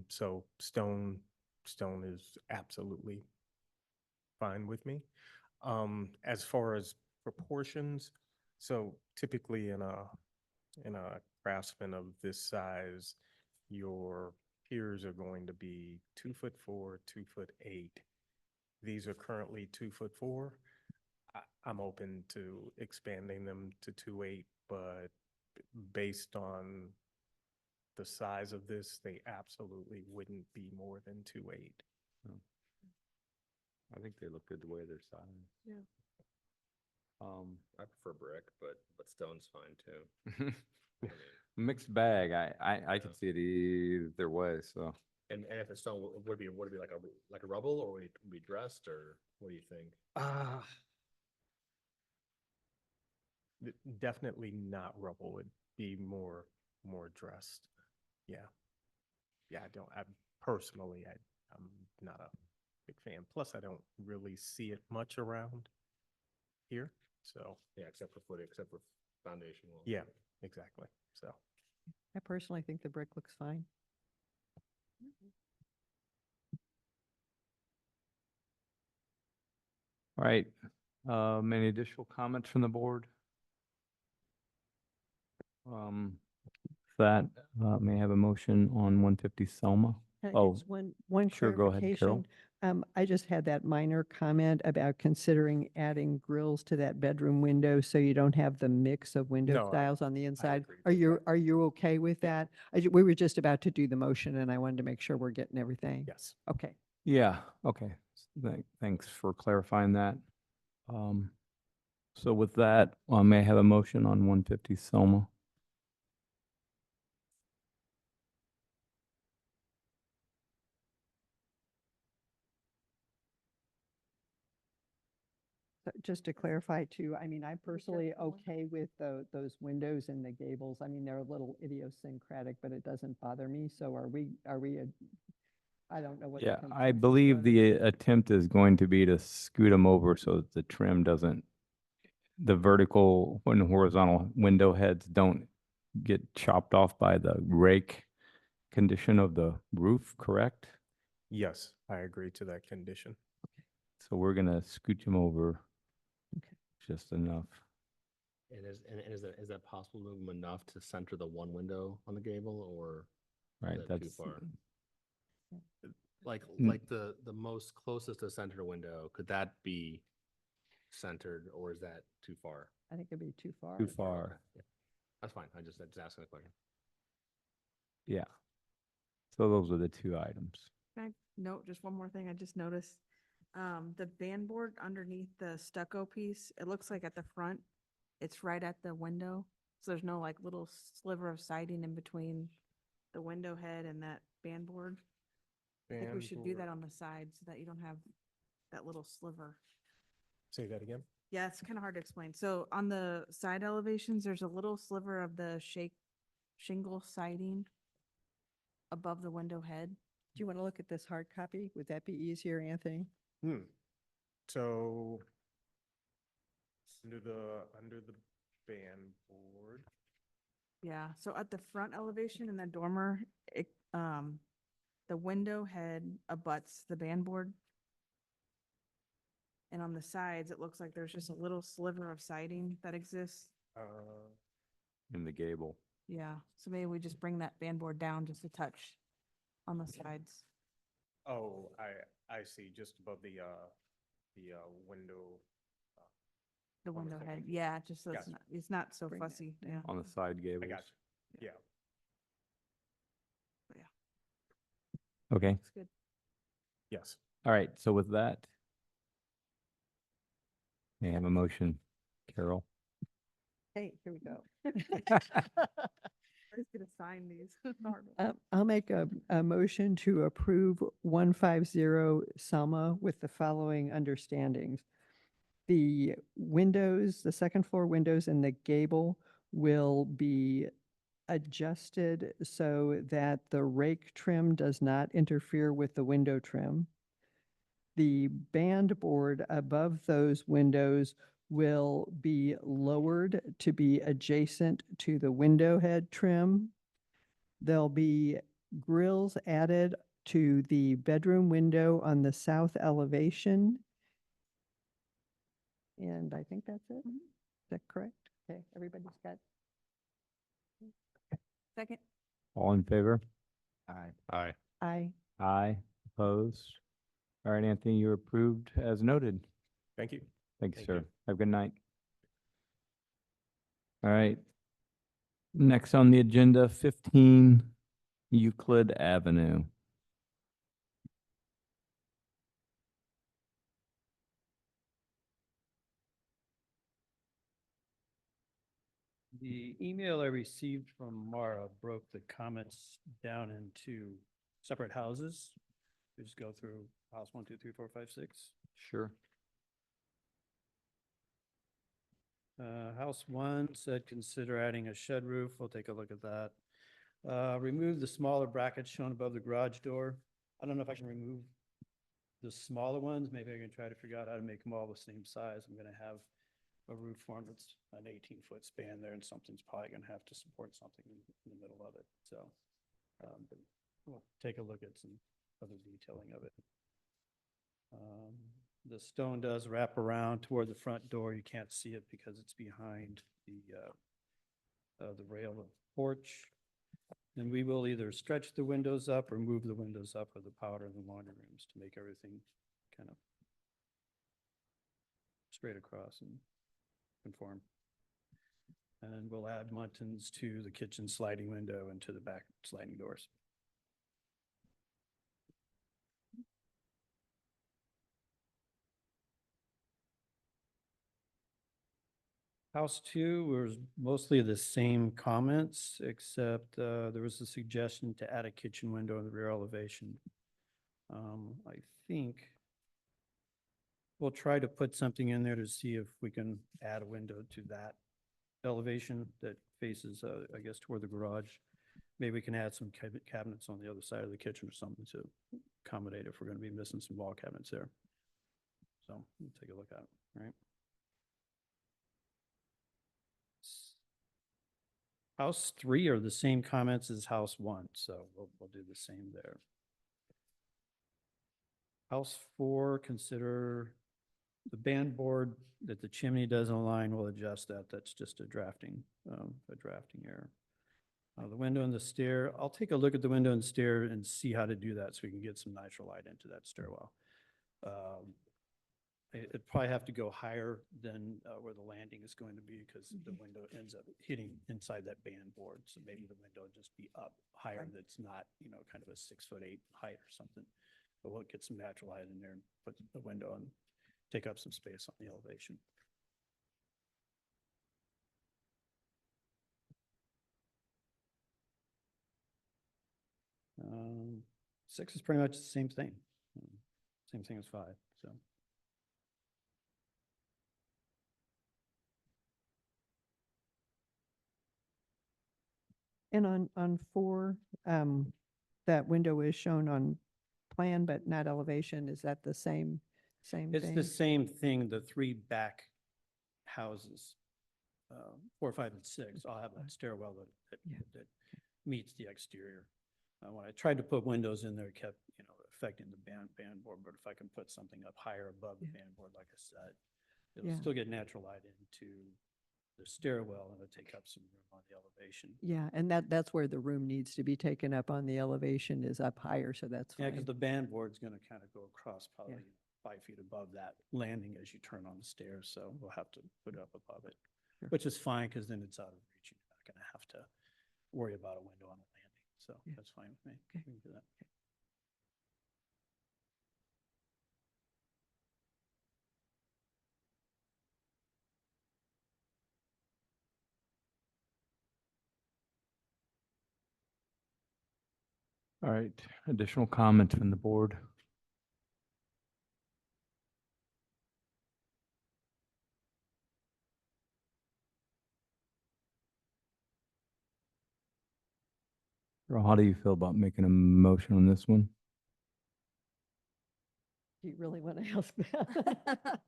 So stone is absolutely fine with me. As far as proportions, so typically in a craftsman of this size, your piers are going to be 2'4", 2'8". These are currently 2'4". I'm open to expanding them to 2'8", but based on the size of this, they absolutely wouldn't be more than 2'8". I think they look good the way they're sized. Yeah. I prefer brick, but stone's fine too. I mean, Mixed bag. I Yeah. could see it either way, so. and if it's stone, would it be like a rubble, or would it be dressed, or what do you think? Definitely not rubble, would be more dressed. Yeah. Yeah, I'm not a big fan. Plus, I don't really see it much around here. So, Yeah, except for foundation wall. yeah, exactly. So, I personally think the brick looks fine. All right. Any additional comments from the board? That, may I have a motion on 150 Selma? Oh, Just one sure, go ahead, Carol. clarification. I just had that minor comment about considering adding grills to that bedroom window so you don't have the mix of window No, I- styles on the inside. agree with Are you okay with that? We were just about to do the motion and I wanted to make sure we're getting everything. yes. Okay. Yeah, okay. Thanks for clarifying that. So with that, may I have a motion on 150 Selma? Just to clarify too, I mean, I'm personally okay with those windows in the gables. I mean, they're a little idiosyncratic, but it doesn't bother me. So I don't know what. the Yeah, I consensus believe was. the attempt is going to be to scoot them over so that the trim doesn't, the vertical and horizontal window heads don't get chopped off by the rake condition of the roof, correct? Yes, I agree to that condition. So we're gonna scooch them over Okay. just enough. And is that possible to move them enough to center the one window on the gable, or Right, is that too that's, far? Like, Mm. the most closest to center window, could that be centered, or is that too far? I think it'd be too far. too far. Yeah. That's fine. I just asking a question. Yeah. So those are the two items. Can I note just one more thing I just noticed? The band board underneath the stucco piece, it looks like at the front, it's right at the window. So there's no like little sliver of siding in between the window head and that band board. I think we should do that on the side so that you don't have that little sliver. Say that again? Yeah, it's kind of hard to explain. So on the side elevations, there's a little sliver of the shake shingle siding above the window head. Do you want to look at this hard copy? Would that be easier, Anthony? So under the band board. Yeah, so at the front elevation in the dormer, the window head abuts the band board. And on the sides, it looks like there's just a little sliver of siding that exists. In the gable. Yeah, so maybe we just bring that band board down just a touch on the sides. Oh, I see, just above the window. The On the window front. head, yeah, just so Gotcha. it's not so Bring that fussy, down. yeah. On the side gables. I got you. Yeah. Okay, Looks good. Yes. all right, so with that, may I have a motion, Carol? Hey, here we go. I'm just gonna sign these. I'll make a motion to approve 150 Selma with the following understandings. The windows, the second floor windows in the gable will be adjusted so that the rake trim does not interfere with the window trim. The band board above those windows will be lowered to be adjacent to the window head trim. There'll be grills added to the bedroom window on the south elevation. And I think that's it. Is that correct? Okay, everybody's got, Second, All in favor? Aye. Aye, opposed? All right, Anthony, you're approved as noted. Thank you. Thank you, Thank sir. you. Have a good night. All right. Next on the agenda, 15 Euclid Avenue. The email I received from Mara broke the comments down into separate houses. We just go through house 1, 2, 3, 4, 5, 6. Sure. House 1 said consider adding a shed roof. We'll take a look at that. Remove the smaller brackets shown above the garage door. I don't know if I can remove the smaller ones. Maybe I can try to figure out how to make them all the same size. I'm gonna have a roof form that's an 18-foot span there, and something's probably gonna have to support something in the middle of it, so. But we'll take a look at some other detailing of it. The stone does wrap around toward the front door. You can't see it because it's behind the rail of the porch. And we will either stretch the windows up or move the windows up with the powder in the laundry rooms to make everything kind of straight across and conform. And we'll add muntins to the kitchen sliding window and to the back sliding doors. House 2 was mostly the same comments, except there was a suggestion to add a kitchen window in the rear elevation. I think we'll try to put something in there to see if we can add a window to that elevation that faces, I guess, toward the garage. Maybe we can add some cabinets on the other side of the kitchen or something to accommodate if we're going to be missing some wall cabinets there. So we'll take a look at it, all right? House 3 are the same comments as house 1, so we'll do the same there. House 4, consider the band board that the chimney doesn't align, we'll adjust that. That's just a drafting error. The window and the stair, I'll take a look at the window and stair and see how to do that so we can get some natural light into that stairwell. It'd probably have to go higher than where the landing is going to be because the window ends up hitting inside that band board. So maybe the window will just be up higher. That's not, kind of a 6'8" height or something. But we'll get some natural light in there and put the window and take up some space on the elevation. Um, 6 is pretty much the same thing. Same thing as 5, so. And on 4, that window is shown on plan but not elevation. Is that the same It's thing? the same thing, the 3 back houses, 4, 5, and 6, all have that stairwell that meets the exterior. When I tried to put windows in there, it kept, affecting the band board, but if I can put something up higher above the Yeah. band board, like I said, it'll Yeah. still get natural light into the stairwell and it'll take up some room on the elevation. Yeah, and that's where the room needs to be taken up on the elevation is up higher, so that's Yeah, because fine. the band board's gonna kind of go across probably Yeah. 5 feet above that landing as you turn on the stairs, so we'll have to put it up above it. Sure. Which is fine, because then it's out of reach. You're not gonna have to worry about a window on the landing, so Yeah. that's fine with me. Okay. We can do that. All right, additional comments from the board? Or how do you feel about making a motion on this one? Do you really want to ask that?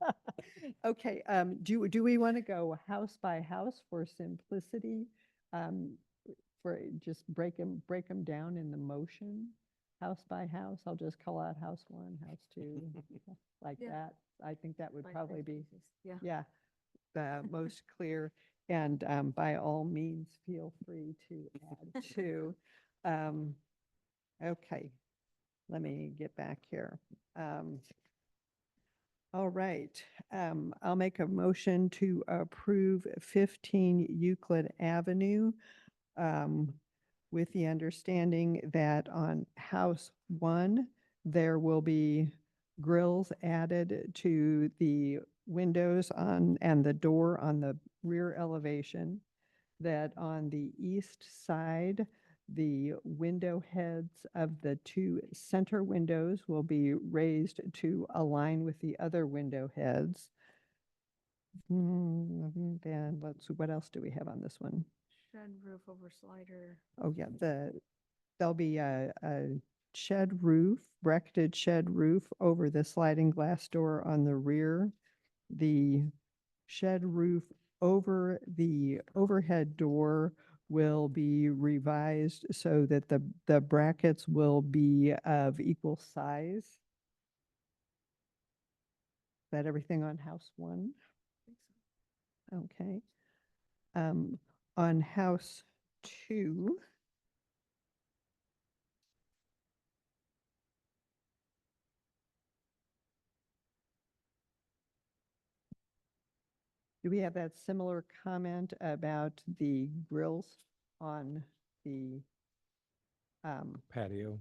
Okay, do we want to go house by house for simplicity? For just break them down in the motion, house by house? I'll just call out house 1, house 2, like Yeah. that. I think that would probably be, Yeah. yeah, the most clear. And by all means, feel free to add to. Okay, let me get back here. All right, I'll make a motion to approve 15 Euclid Avenue with the understanding that on house 1, there will be grills added to the windows and the door on the rear elevation, that on the east side, the window heads of the 2 center windows will be raised to align with the other window heads. Then what else do we have on this one? Shed roof over slider. Oh, yeah, there'll be a shed roof, bracketed shed roof over the sliding glass door on the rear. The shed roof over the overhead door will be revised so that the brackets will be of equal size. Is that everything on house 1? Okay. On house 2, do we have that similar comment about the grills on the Patio.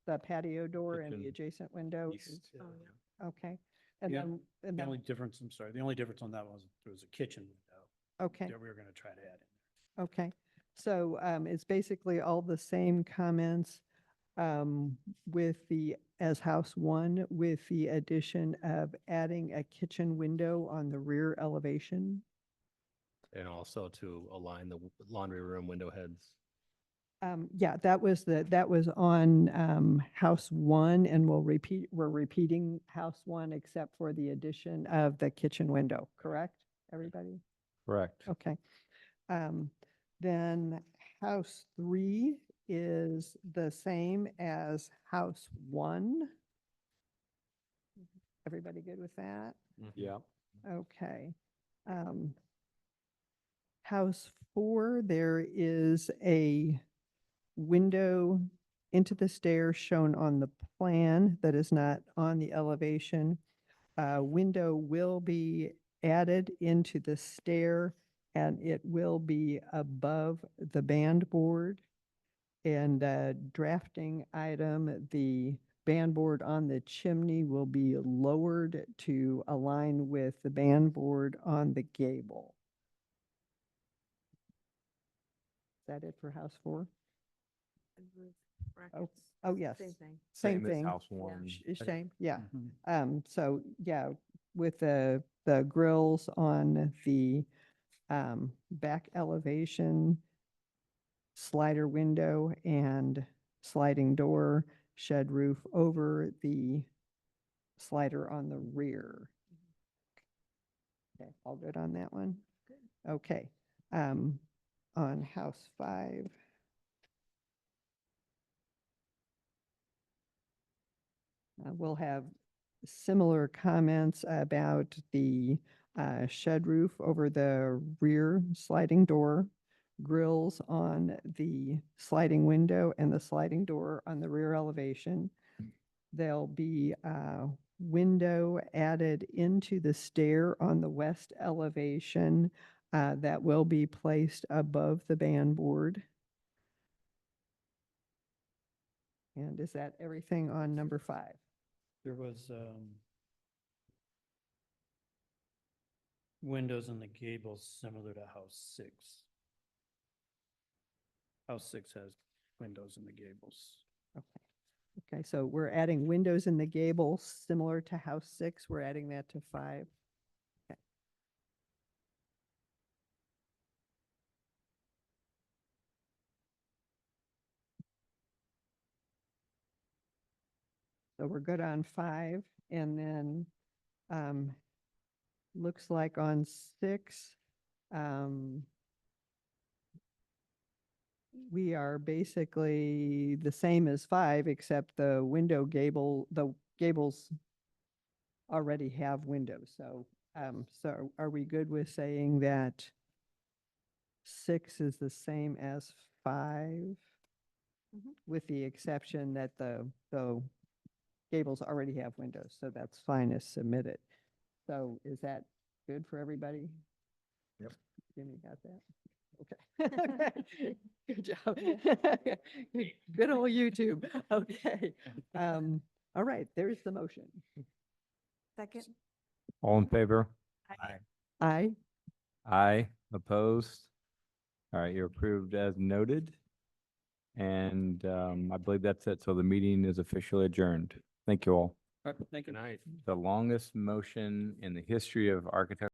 the patio door and the Kitchen. adjacent window? East. Oh, yeah. Okay. And Yeah, then, and The then, only difference, I'm sorry, the only difference on that was there was a kitchen window okay. that we were gonna try to add in. Okay, so it's basically all the same comments with as house 1, with the addition of adding a kitchen window on the rear elevation. And also to align the laundry room window heads. Yeah, that was on house 1, and we're repeating house 1 except for the addition of the kitchen window, correct, everybody? Correct. Okay. Then house 3 is the same as house 1. Everybody good with that? Yeah. Okay. House 4, there is a window into the stairs shown on the plan that is not on the elevation. Window will be added into the stair, and it will be above the band board. And drafting item, the band board on the chimney will be lowered to align with the band board on the gable. Is that it for house 4? And roof brackets. Oh, yes. Same thing. Same as thing. House Yeah. 1. Same, yeah. Mhm. So, yeah, with the grills on the back elevation, slider window and sliding door, shed roof over the slider on the rear. Okay, all good on that one? Okay, on house 5. We'll have similar comments about the shed roof over the rear sliding door, grills on the sliding window and the sliding door on the rear elevation. There'll be a window added into the stair on the west elevation that will be placed above the band board. And is that everything on number 5? There was, windows in the gables similar to house 6. House 6 has windows in the gables. Okay, so we're adding windows in the gable similar to house 6. We're adding that to 5. Okay. So we're good on 5, and then looks like on 6, we are basically the same as 5, except the gables already have windows. So, so are we good with saying that 6 is the same as 5? With the exception that the gables already have windows, so that's fine as submitted. So is that good for everybody? Yep. Jimmy got that? Okay. Good job. Good old YouTube. Okay. All right, there's the motion. Second? All in favor? Aye. Aye. Opposed? All right, you're approved as noted. And I believe that's it. So the meeting is officially adjourned. Thank you all. All right, thank you. Good night. The longest motion in the history of architecture.